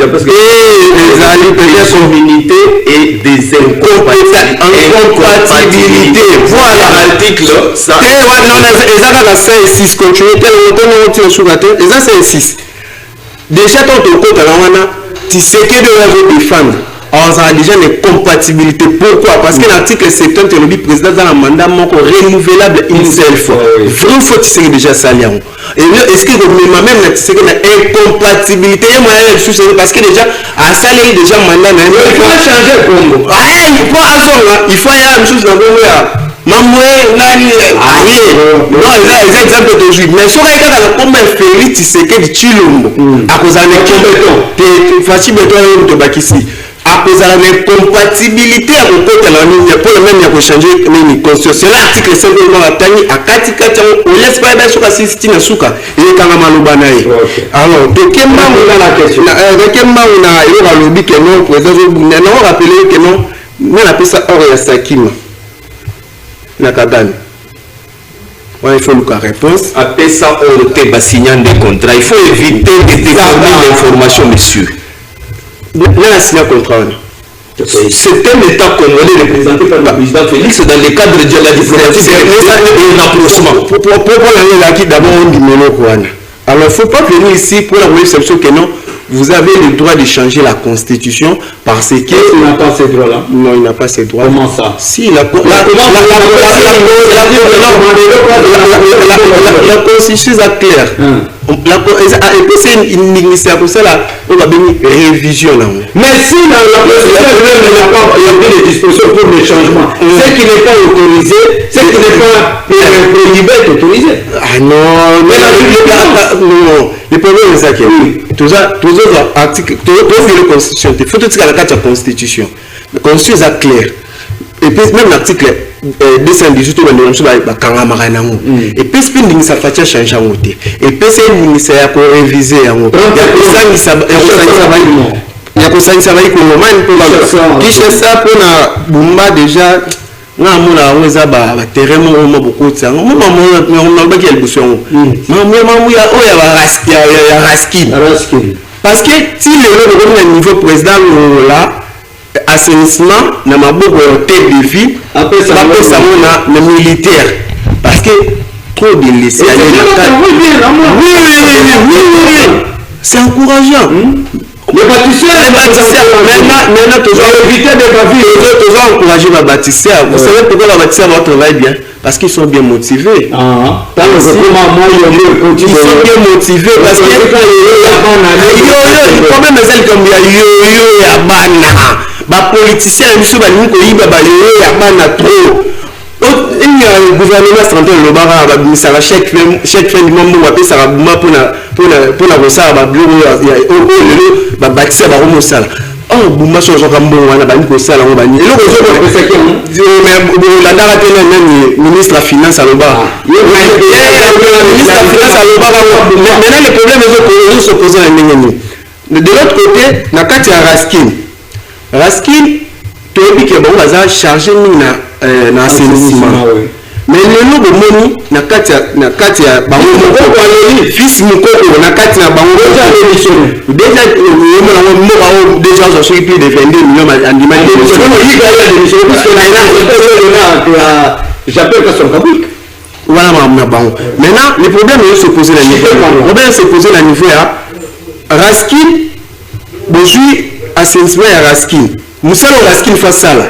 parce que des sommité et des incompatibilités. Voilà l'article. Déjà, quand tu comptes tu sais que de défendre. Alors, ça a déjà une compatibilité. Pourquoi? Parce que l'article 70, le président dans le mandat renouvelable une seule fois. Vraiment, faut que tu déjà ça. Et est-ce que même tu sais qu'il y a une incompatibilité? Parce que déjà, à ça, il y a déjà un mandat. Il faut changer le Congo. Il faut y avoir une chose dans le Congo. Non, les exemples de juif. Mais si on regarde comment Félix Tshisekedi Tshilombo, à cause de l'incompétence, facile de Bakissi. À cause de l'incompatibilité à mon côté, pour le même, il faut changer la constitution. L'article 5 à Katikati, on laisse pas bien sur la système de Souka. Il est quand même à l'Obanaï. Alors, de quel moment on a la question? De quel moment on a le lobby que non, on a rappelé que non, on appelle ça Oria Sakima. Nakadani. Il faut nous réponse. Appelle ça Orte Bassignan des contrats. Il faut éviter de déformer l'information, monsieur. Là, il a signé un contrat. C'est un État congolais représenté par le président Félix dans le cadre de la diplomatie et l'approchement. Pour l'année d'abord, on dit mono. Alors, il ne faut pas venir ici pour la réception que non. Vous avez le droit de changer la constitution parce que... Il n'a pas ces droits-là. Non, il n'a pas ces droits. Comment ça? Si, la constitution est claire. Et puis c'est une ministère pour ça, on va venir révision. Mais si la constitution n'a pas des dispositions pour le changement, ce qui n'est pas autorisé, ce qui n'est pas prohibé est autorisé. Ah non, mais non. Le problème est ça que tous les articles, tous les constitutions, il faut tout ce qu'il y a dans la constitution. La constitution est claire. Et puis même l'article 218 et puis ça fait changer et puis c'est une ministère pour réviser il y a ça qui cherche ça pour la Bumba déjà parce que si le niveau président là assainissement na maboko ya tête de vie après ça le militaire parce que trop de laisser oui c'est encourageant les bâtisseurs maintenant toujours éviter de bavir toujours encourager les bâtisseurs vous savez pourquoi les bâtisseurs vont travailler bien parce qu'ils sont bien motivés. Ils sont bien motivés parce que le problème est comme il y a bah politiciens ils balingi koyiba ba yo ya bana trop le gouvernement central le bara ba misala chaque fin du mois ba pesa ba buma pour la rosa ba bureau ya ba bâtisse ba romo sala buma so zo kambo wana ba niko sala ngo bani eloko zo ko pesa ke mais la ndara tena même ministre de finance à l'Oba ministre de finance à l'Oba maintenant le problème est que se poser la ndenge de l'autre côté na kati ya Raskin toyebi ke bango baza chargé mingi na assainissement mais lelo bomoni na kati ya bango moko aleli fils mokoko na kati na bango déjà yomona ngo moko déjà zo soki plus de 22 millions andima j'appelle que son kabik. Voilà ma bango. Maintenant, le problème est se poser la niveau. Le problème se poser la niveau à Raskin, bonjour, assainissement à Raskin. Moussa Raskin face à là.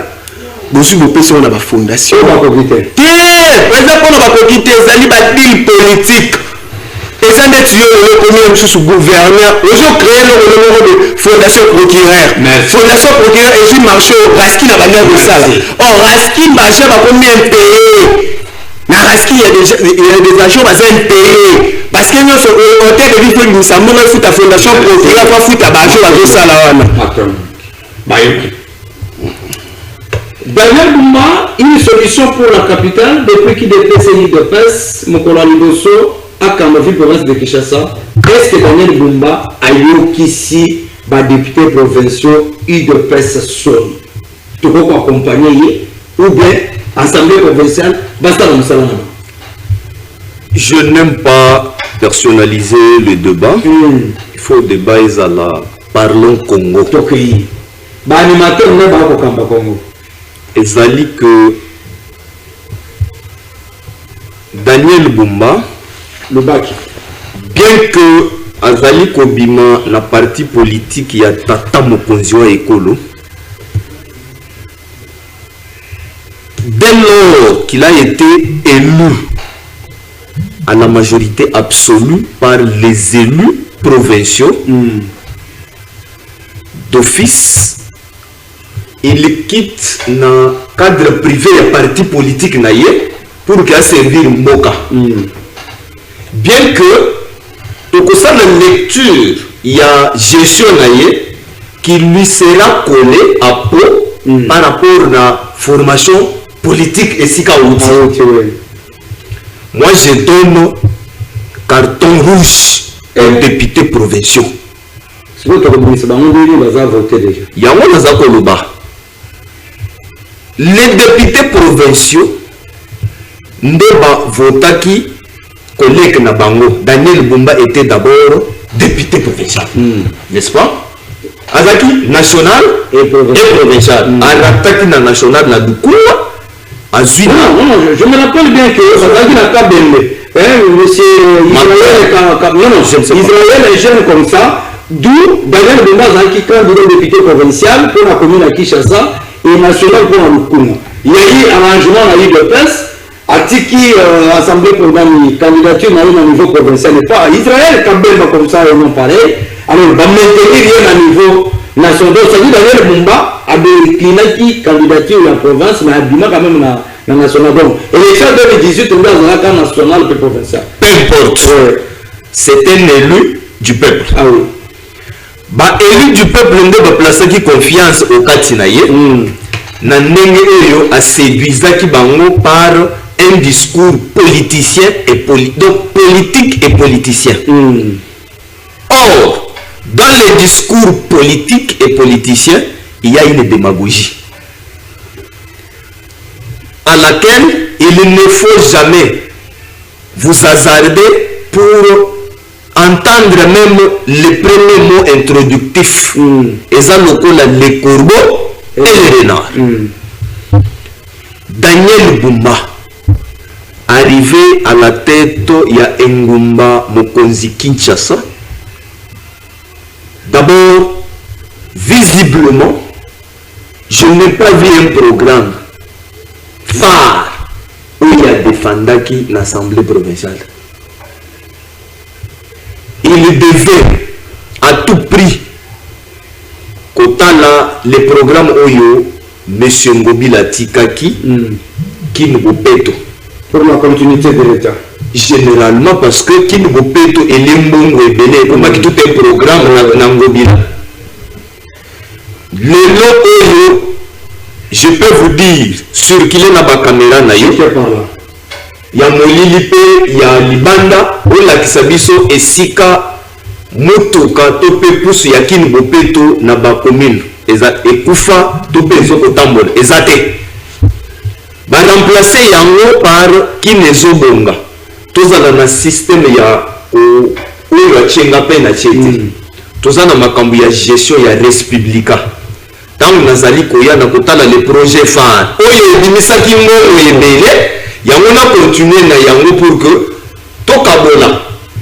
Bonjour, vous pouvez la fondation. Par exemple, on va quitter les deal politique. Et ça n'est pas le premier sous gouverneur. Ils ont créé le fondation procureur. Fondation procureur et j'ai marché au Raskin à Banga de ça. Or, Raskin marché à combien payé? Na Raskin, il y a des agents qui payés. Parce que nous, au terme de vie, nous sommes dans la fondation procureur, il faut foutre à Bajo à ça là. Daniel Bumba, une solution pour la capitale depuis qu'il est PCI de PES, Mokolani Dosso, à Kamavi, province de Kinshasa. Est-ce que Daniel Bumba a eu ici, député provincial, UDPS seul? Tu peux accompagner ou bien Assemblée provinciale, basta dans le. Je n'aime pas personnaliser le débat. Il faut débat à la Parlons Congo. Animateur n'est pas au Congo. Ezali que Daniel Bumba, le bac, bien que Azali Kobima, la partie politique, il y a Tata Mokonzio et Ekolo, dès lors qu'il a été élu à la majorité absolue par les élus provinciaux d'office, il quitte dans cadre privé et parti politique pour qu'il servir Mboka. Bien que tout ça la lecture, il y a gestion qui lui sera collée à peau par rapport à la formation politique et si moi je donne carton rouge à un député provincial. Il y a un les députés provinciaux Ndeba Votaki, collègue Nabango, Daniel Bumba était d'abord député provincial, n'est-ce pas? Azaki national et provincial. Arataki na national na Dukula, Azui. Non, je me rappelle bien que Azaki n'a pas belle. Monsieur Israël est jeune comme ça, d'où Daniel Bumba Azaki candidat député provincial pour la commune à Kinshasa. Et national pour le Congo. Il y a eu un arrangement à l'UDPS, à Tiki, Assemblée pour la candidature au niveau provincial. Pas Israël, quand même, comme ça, non pareil. Alors, on va maintenir à niveau national. Ça dit d'ailleurs, Bumba a décliné candidature à la province, mais a dit quand même la nationale. Donc, élection 2018, on va dans la carte nationale et provinciale. Peu importe. C'est un élu du peuple. Ah oui. Bah élu du peuple va placer qui confiance au Katinaye na ndenge eyo a séduisaki bango par un discours politicien et donc politique et politicien. Or dans les discours politiques et politiciens il y a une démagogie à laquelle il ne faut jamais vous hasarder pour entendre même les premiers mots introductifs. Et ça, les corbeaux et les renards. Daniel Bumba, arrivé à la tête, il y a Ngumba Mokonzi Kinshasa. D'abord, visiblement, je n'ai pas vu un programme phare où il y a des Fandaki l'Assemblée provinciale. Il devait à tout prix kotala les programmes Oyo Monsieur Ngobila Tikaki Kingopeto pour la continuité de l'État. Généralement parce que Kingopeto et Lembongo et Belé pour tout un programme na Ngobila. Le lot Oyo, je peux vous dire sur qu'il est na ba caméra na yo. Ya molili pe ya libanda ola kisabiso esika motoka to pe pusu ya Kingopeto na ba commune ekufa to mpe ezokotambola eza te. Baremplace yango par kini ezobonga tozala na systeme ya oyo acienga mpe na tie te. Toza na makambo ya gestion ya res publica. Ntango nazali koya na kotala le projet phare oyo ebimisaki ngongo ebele yango na continue na yango pour que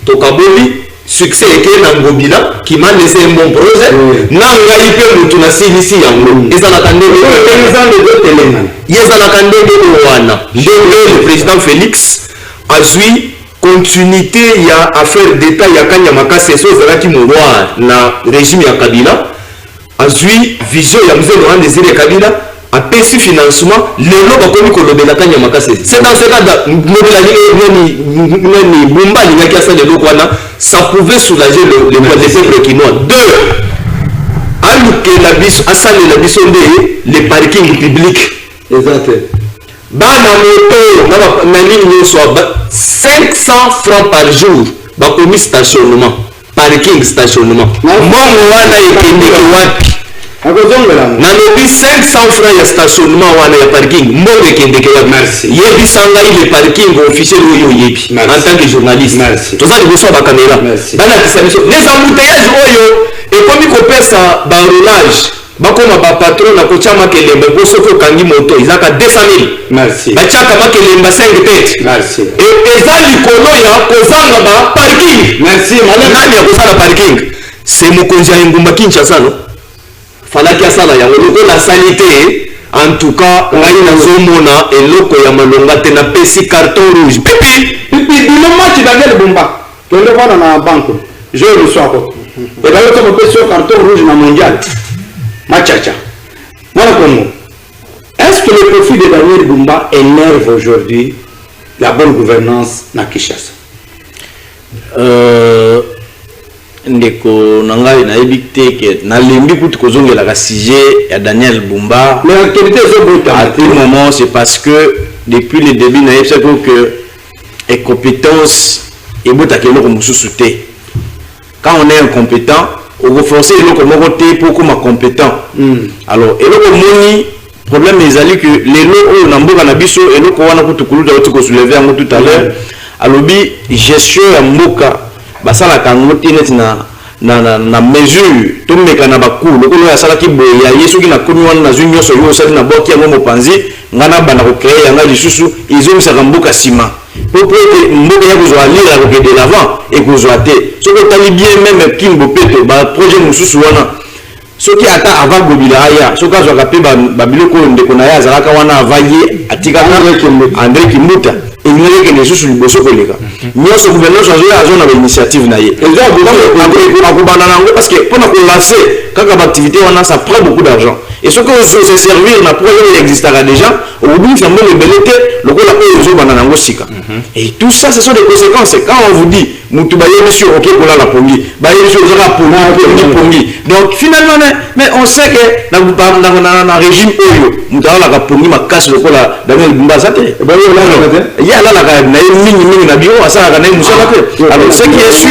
tokaboli succès eke na ngobila qui m'a laissé un bon projet na ngai mpe mutu nasilisi yango ezalaka ndenge wana ndenge le président Félix azwi continuité ya affaire d'état ya Kanya Makasi eso ezalaki mouroir na régime ya Kabila azwi vision ya mzee Laurent Désiré Kabila apesi financement lelo bakomi kolobela Kanya Makasi. C'est dans ce cas lobela nini Bumba alingaki asala eloko wana ça pouvait soulager le peuple kinois. Deux, alukela biso asalela biso nde les parkings publics exact bana moto na ligne nyonso 500 francs par jour bakomi stationnement parking stationnement mbongo wana ekendeki wapi nalobi 500 francs ya stationnement wana ya parking mbongo ekendeki wapi yebisa ngai le parking officiel oyo oyebi en tant que journaliste toza liboso ya bakamera balakisa biso les embouteillages oyo ekomi kopesa barolage bakoma bapatron na kotia makelemba po soki okangi moto ezaka 200 000 batiaka makelemba 5 tete eza likolo ya kozanga baparking nani ya kosala parking se mokonzi ya engumba Kinshasa no falaki asala yango lokola asali te. En tout cas ngai nazomona eloko ya malonga te napesi carton rouge pipi dino match Daniel Bumba tende wana na banque je reçois ko et d'ailleurs comme pesi carton rouge na mondial machacha voilà comment est-ce que le profil de Daniel Bumba énerve aujourd'hui la bonne gouvernance na Kinshasa? Ndeko nangai na ebite ke na lembi kutu kozongela ka sujet ya Daniel Bumba mais l'activité à tout moment c'est parce que depuis le début na yebisa que et compétence et bota ke loko mususu te. Quand on est incompétent on renforcer loko moko te pour comme compétent. Alors et loko moni problème ezali que les loko na mboka na biso et loko wana kutu kuluda otiko soulever ngo tout à l'heure alobi gestion ya mboka basala kango tinet na mesure to meka na bakulu lokolo ya sala ki boya yesu ki na komi wana na zunyo so yo sala na boki ya mo panzi ngana bana ko créer yanga lisusu izo misaka mboka sima pour que mboka ya kozwa lira ko de l'avant et kozwa te so ko tali bien même kimbo peto ba projet mususu wana soki ata avant gobila aya soka zwa ka pe ba biloko ndeko na ya zalaka wana avaye atika André Kimbuta et que les sous liboso koleka nyonso gouvernance azona ba initiative na ye parce que pour ko lancer quand activité wana ça prend beaucoup d'argent et ce que se servir na projet il existera déjà au bout ça me belete lokola ko zo bana nango sika et tout ça ce sont des conséquences quand on vous dit mutu ba yebiso OK pour la pongi ba yebiso zaka pongi donc finalement mais on sait que na régime oyo mutu ala ka pongi makasi lokola Daniel Bumba ça te ya la na mingi na bio asala na musala te. Alors ce qui est sûr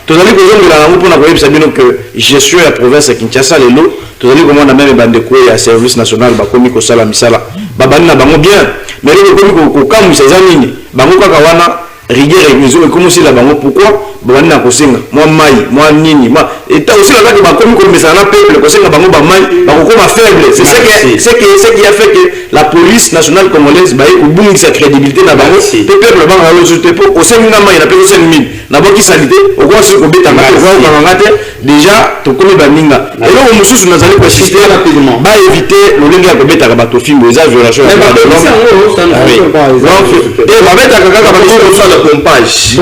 tozali kozongela na mpona ko yebisa bino que gestion ya province ya Kinshasa lelo tozali komona même bande ko ya service national bakomi ko sala misala babani na bango bien mais lelo komi ko kamwisa nini bango kaka wana rigueur et mesure comme aussi la bango pourquoi babani na kosenga moi mai moi nini moi et aussi la que bakomi ko mesa na peuple kosenga bango ba mai bakokoma faible c'est ce qui a fait que la police nationale congolaise ba ubungi sa crédibilité na bango peuple bango alo juste pour osenga mai na peuple 5000 na boki salité au quoi se ko beta ma ko ngate déjà to komi baninga et là mususu nazali ko assister rapidement ba éviter le lenge ya ko beta ka bato film aux violation de l'homme et ba beta ka ka ba pompage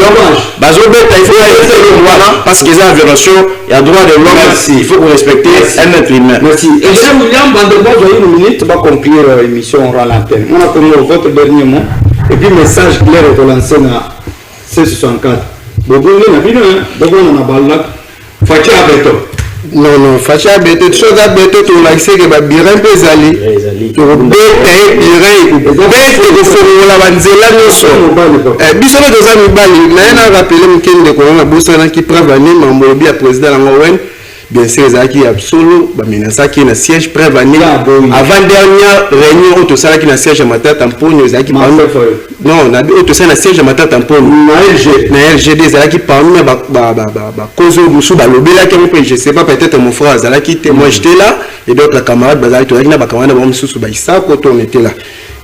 bazo beta il faut voilà parce que ça violation il y a droit de l'homme il faut qu'on respecte un être humain. Merci. Et Jean William Vanderbois une minute va conclure l'émission on rend l'antenne. On a connu votre dernier mot et puis message clair est lancé na C64. Bobo na bino bobo na balak Fatia Beto. Non, Fatia Beto, chose à Beto, tu l'as dit que ba birin pe zali. Tu rebeta et birin. Beto ko fongola banzela nyonso. Biso na doza mibali, na yana rappeler mkende ko na bosa na ki pravani mambo bi ya président la Ngowen. bien sûr ezalaki ya solo bamenasaki na siège prévenu avant dernière réunion oyo tosalaki na siège ya Matata Mponyo ezalaki non oyo tosali na siège ya Matata Mponyo na LGD ezalaki parmi bakozo mosusu balobelaki yango mpe je sais pas peut-être mon frère azalaki te moi j'étais là et d'autres camarades bazalaki tozalaki na bacamarade bango mosusu baisako to on était là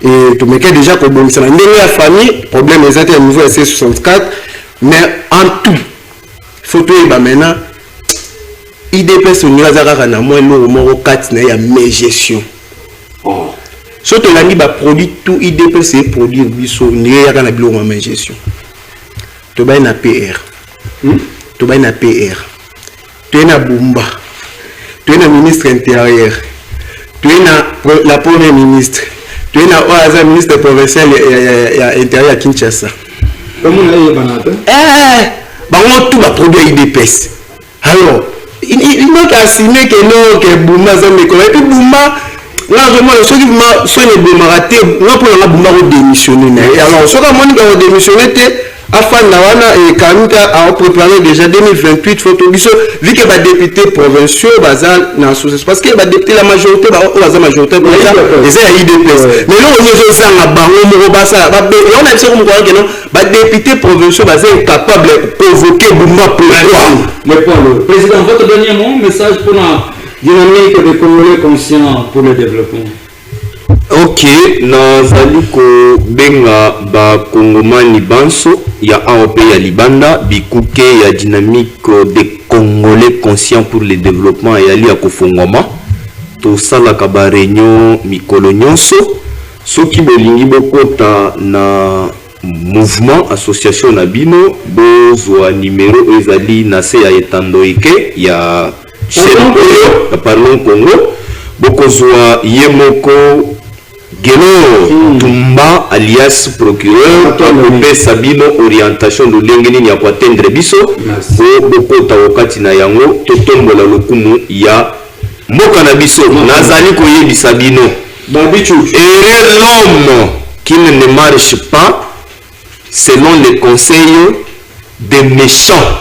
et tomekaki déjà kobongisa na ndenge ya famille problème ezalaki ya niveau ya C64 mais en tout faut toyeba maintenant IDPS on a kaka na moi lo moko 4 na ya mes gestion so to landi ba produit tout IDPS c'est produire biso ni ya kana bilo ma mes gestion to bay na PR to bay na PR to na Bumba to na ministre intérieur to na la premier ministre to na oaza ministre provincial ya intérieur à Kinshasa comment na banata bango tout ba produit IDPS alors il n'a qu'à assumer que non, que Bouma ça me connaît. Et puis Bouma, là vraiment, ceux qui sont les Bouma ratés, là pour la Bouma ont démissionné. Et alors, ceux qui ont démissionné, afin d'avoir et Kanuta a préparé déjà 2028 photo vu que les députés provinciaux bazal dans sous parce que les députés la majorité la majorité les IDPS mais non on est aussi en bango mobasa on a dit comme quoi que non les députés provinciaux bazal capable de provoquer Bouma pourquoi le président votre dernier mot message pour la dynamique de Congolais conscients pour le développement. Ok, nazali ko benga ba Kongomani banso ya AOP ya Libanda bikuke ya dynamique des Congolais conscients pour le développement ya li ya kofongoma to sala ka ba réunion mikolo nyonso soki bolingi bokota na mouvement association na bino bozwa numéro ezali na se ya etandoike ya Parlons Congo bokozwa yemoko Gelo Tumba alias procureur Topé Sabino orientation de lengeni ya kwatendre biso ko bokota wakati na yango totombola lokumu ya mboka na biso nazali koyebisa bino et l'homme qui ne marche pas selon les conseils des méchants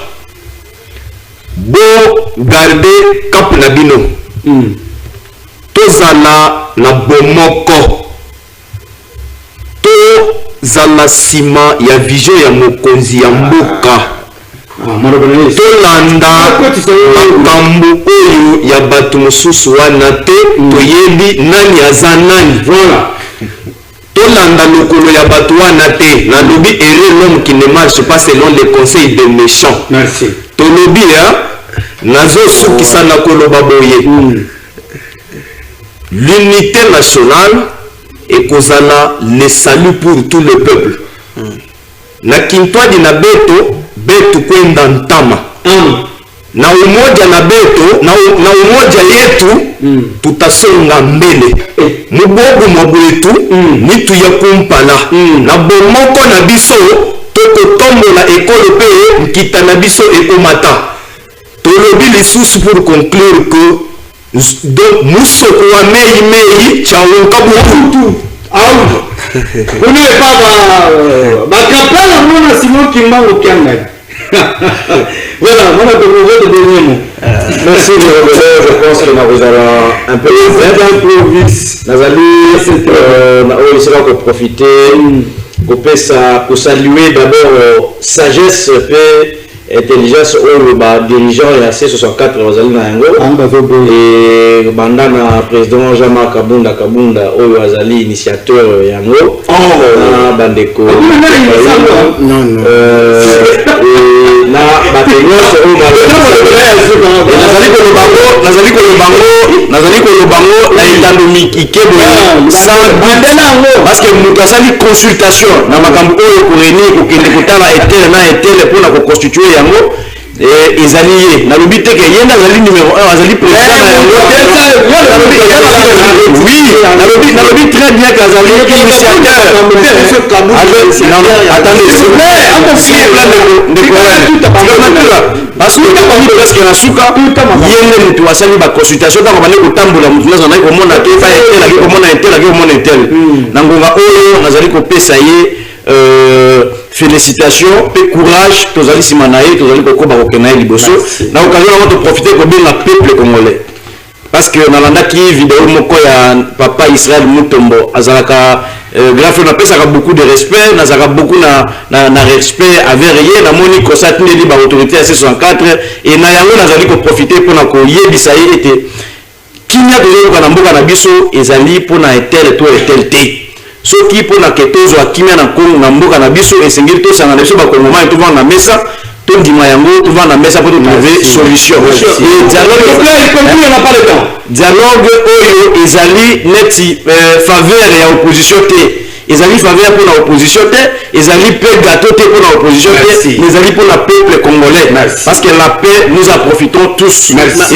bo garder cap na bino tozala na bomoko zala sima ya vision ya mokonzi ya mboka tolanda makambo oyo ya bato mosusu wana te toyebi nani aza nani tolanda lokolo ya bato wana te nalobi ere l'homme qui ne marche pas selon les conseils des méchants tolobi nazosukisa na koloba boye l'unité nationale et kozala le salut pour tout le peuple. Na kintwadi na betu kwenda ntama. Na umoja na betu na umoja yetu tutasonga mbele. Mubogu mabwetu nitu ya kumpala. Na bomoko na biso toko tombola ekolo pe nkita na biso ekomata. Tolobi lisusu pour conclure que donc musoko wa mei chawonka butu on n'est pas capable mona Simon Kimbango Kianga. Voilà, on a de dernier mot. Merci je pense que nous allons un peu d'improvis nazali na oyo sera ko profiter ko saluer d'abord sagesse pe intelligence au dirigeant et C64 et bandana président Jean-Marc Kabunda au Azali initiateur yango bandeko na nazali ko bango na itando ikebo parce que nous avons consultation na makambo oyo ko réunir ko kende kotala etel pour na constituer yango ezali na lobi te ke yenda azali numéro 1 azali président oui na lobi très bien qu'azali initiateur parce que presque na suka yende mutu asali ba consultation tango bane kotambola mutu nazo na komona te fa etel aki komona etel na ngonga oyo nazali kopesa ye félicitations pe courage tozali sima na ye tozali kokoba kokena ye liboso na occasion yango toprofite kobenga peuple congolais parce que nalandaki vidéo moko ya papa Israël Mutombo azalaka grand frère napesaka beaucoup de respect nazalaka beaucoup na respect envers ye namoni kosatindeli baautorité ya C64 et na yango nazali koprofite mpona koyebisa ye ete kimia tozoyoka na mboka na biso ezali mpona etel to etel te soki mpona ke tozwa kimia na kongo na mboka na biso esengeli tosanga na biso bakongomani tovanda na mesa tondima yango tovanda na mesa mpo totrouve solution dialogue oyo ezali neti faveur ya opposition te ezali faveur pour la opposition te ezali pe gâteau te pour la opposition te ezali pour la peuple congolais parce que la paix nous en profitons tous et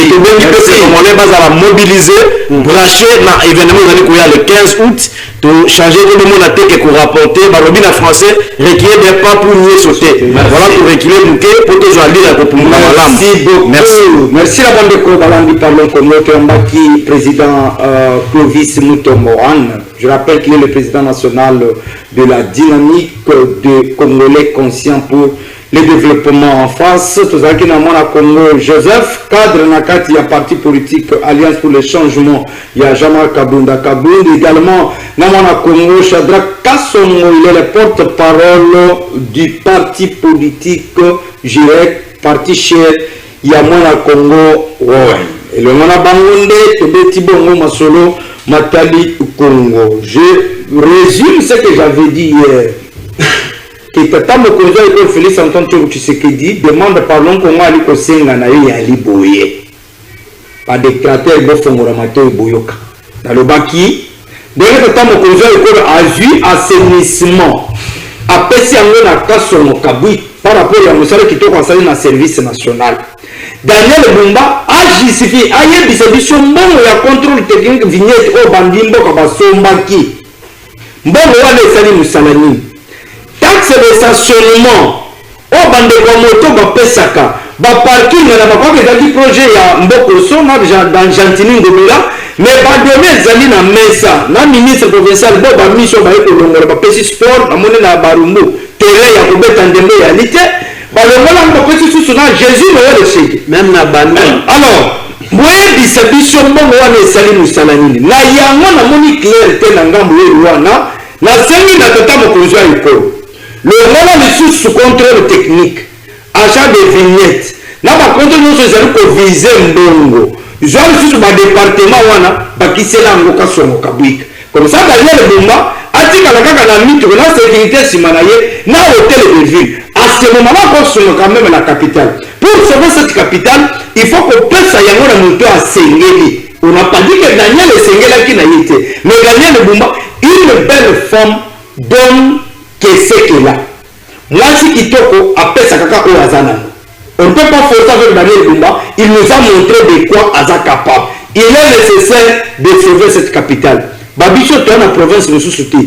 tout bien le peuple congolais va mobiliser brancher na événement ezali koya le 15 août to changer tout le monde a teke ko rapporter balobi na français recueillir des pas pour mieux sauter voilà pour reculer bouquet pour que joali la kopumula malamu merci la bande ko balandi parlons comme notre mbaki président Clovis Mutombo. Je rappelle qu'il est le président national de la dynamique de Congolais conscients pour le développement en face. Tout ça qui n'a pas Congo Joseph, cadre nakati ya parti politique Alliance pour le changement. Il y a Jamal Kabunda Kabound également. Namana Congo Shadrach Kassongo, il est le porte-parole du parti politique Jirek, parti cher Yamana Congo Rouen. Et le Mana Bangonde, Tobeti Bongo Masolo. Matali Congo. Je résume ce que j'avais dit hier. Que Tata Mokonzo et Félix Antoine Tshisekedi demande pardon Congo à l'Ikosenga na ye Ali Boye. Pas dictateur Bofongora Mato Boyoka. Dans le Baki, derrière Tata Mokonzo a vu assainissement. Après si on a cassé mon kabui par rapport à Moussala qui est concerne dans le service national. Daniel Bumba a justifié aye bisabisho mbongo ya contrôle technique vignette au bandimbo kabasombaki mbongo wana esali musalani taxe de stationnement au bande kwa moto bapesaka ba parking na bakwaka ezali projet ya mboko sona dans Gentini Ngomila mais ba donné ezali na mesa na ministre provincial bo ba mission ba ekolongola ba pesi sport amone na barumbu tele ya kobeta ndembe ya lite. Jésus ne le sait même na bande alors moi bisabiso mbongo wana esali musalanini na yango na moni clair te na ngambo wana na sengi na tata mokonzi ya ikolo le rôle de sous contrôle technique achat de vignettes na ba contrôle nous ezali ko viser mbongo genre sous ba département wana bakisela ngo kasongo kabwika comme ça Daniel Bumba atika la kaka na mitu na sécurité simanaye na hôtel de ville. À ce moment-là, quand même la capitale. Pour sauver cette capitale, il faut qu'on puisse y avoir un moteur à Sengeli. On n'a pas dit que Daniel est Sengela qui n'a été. Mais Daniel Bumba, une belle femme donne que c'est qu'elle a. Moi, si Kitoko appelle sa kaka au Azana. On ne peut pas forcer avec Daniel Bumba. Il nous a montré de quoi Aza capable. Il est nécessaire de sauver cette capitale. Babicho, tu as la province de sous-souté.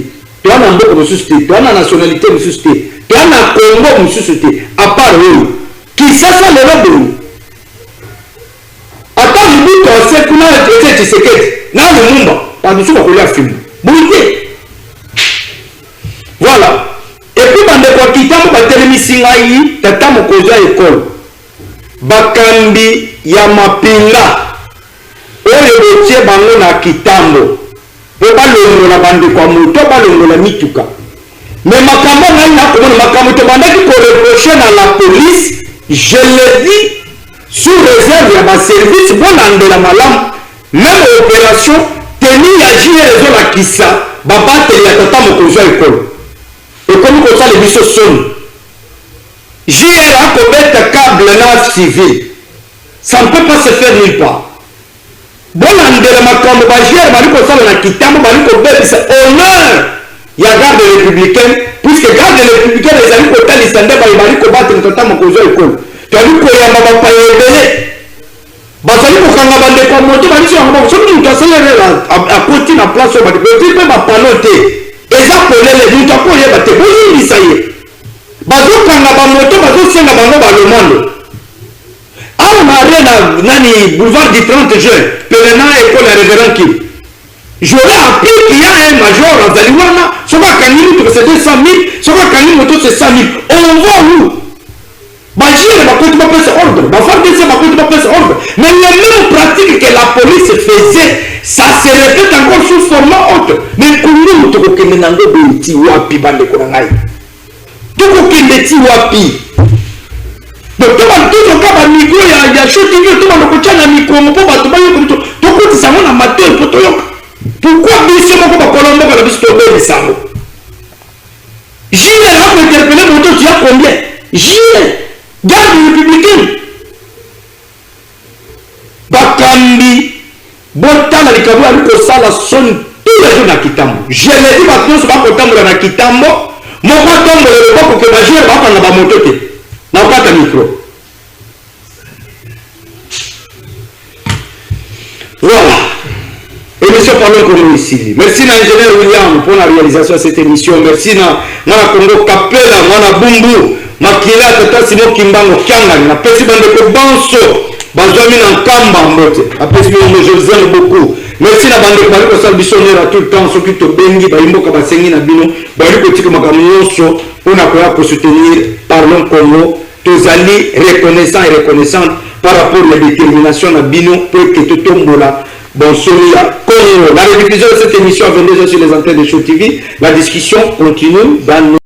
Tu as la mboka de sous-souté. Tu as la nationalité de sous-souté. Tu as la Congo de sous-souté. À part eux. Qui ça le rôle de attends, je dis que c'est qu'on a été Tshisekedi. Là, le monde, par-dessus, on va film. Bouillé. Voilà. Et puis, dans les quoi qui t'ont pas télémisé, t'as mon cousin à l'école. Bakambi Yamapinga. Oyo botie bango na kitambo. Po balongo na bande kwa moto balongo na mituka. Mais makambo ngai na komona makambo to bandaki ko reprocher na la police, je le dis sous réserve ya ba service bonandela malamu. Même opération teni ya JR la kisa babate ya tata mokonzi ya ekolo. Et comme ko sala biso son. JR a kobeta câble na civil. Ça ne peut pas se faire nulle part. Bonandela makambo ba JR bali ko sala na kitambo bali ko bebisa honneur ya garde républicaine puisque garde républicaine les amis ko talisa nde bali ko battre tata mokonzi ya ekolo. Tali ko yamba ba payebele. Bazali ko kanga bande ko moto bali so ngabo so ni utasele a koti na place ba de pe ba palote. Eza kolele ni utako yeba te boyi bisaye. Bazo kanga ba moto bazo senga bango ba le monde. Alors on arrive à nani boulevard du 30 juin, pèlerinage école révérend qui. J'aurais appris qu'il y a un major à Zaliwana, ce qu'on a kanini c'est 200 000, ce qu'on kanini moto c'est 100 000. On va où? Bagir va continuer à passer ordre, va faire des va continuer à passer ordre. Mais les mêmes pratiques que la police faisait, ça se répète encore sous format autre. Mais comment tu peux que nango beti wapi bande konangai? Tu peux que beti wapi? Donc tu vas tout cas micro ya shooting tu vas le coacher na micro mo pas tu vas yo to ko ça mon amateur pour toi. Pourquoi biso mo ko kolombo ka biso to be sango? J'ai là pour interpeller moto tu as combien? J'ai garde républicaine bakambi botala likabu alikosala soni tous les jours na kitambo. Je l'ai dit bato so bakotambola na kitambo moko tombola loboko ke bagire bakanga bamoto te na okata micro. Voilà, émission Parlons Congo ici. Merci à l'ingénieur William pour la réalisation de cette émission. Merci à Congo Capella, à Bumbu Makila, Tata Simon Kimbango Kianga, na pesi bandeko banso bazwami na nkamba mbote apesi mo José beaucoup. Merci na bandeko bali ko sala bisonera tout le temps soki to bengi bayimboka basengi na bino bali ko tika makambo nyonso pona ko soutenir Parlons Congo. Tozali reconnaissant et reconnaissante par rapport à la détermination na bino pour que tout tombola bon sonia Congo. La rediffusion de cette émission à 22h sur les antennes de Show TV. La discussion continue dans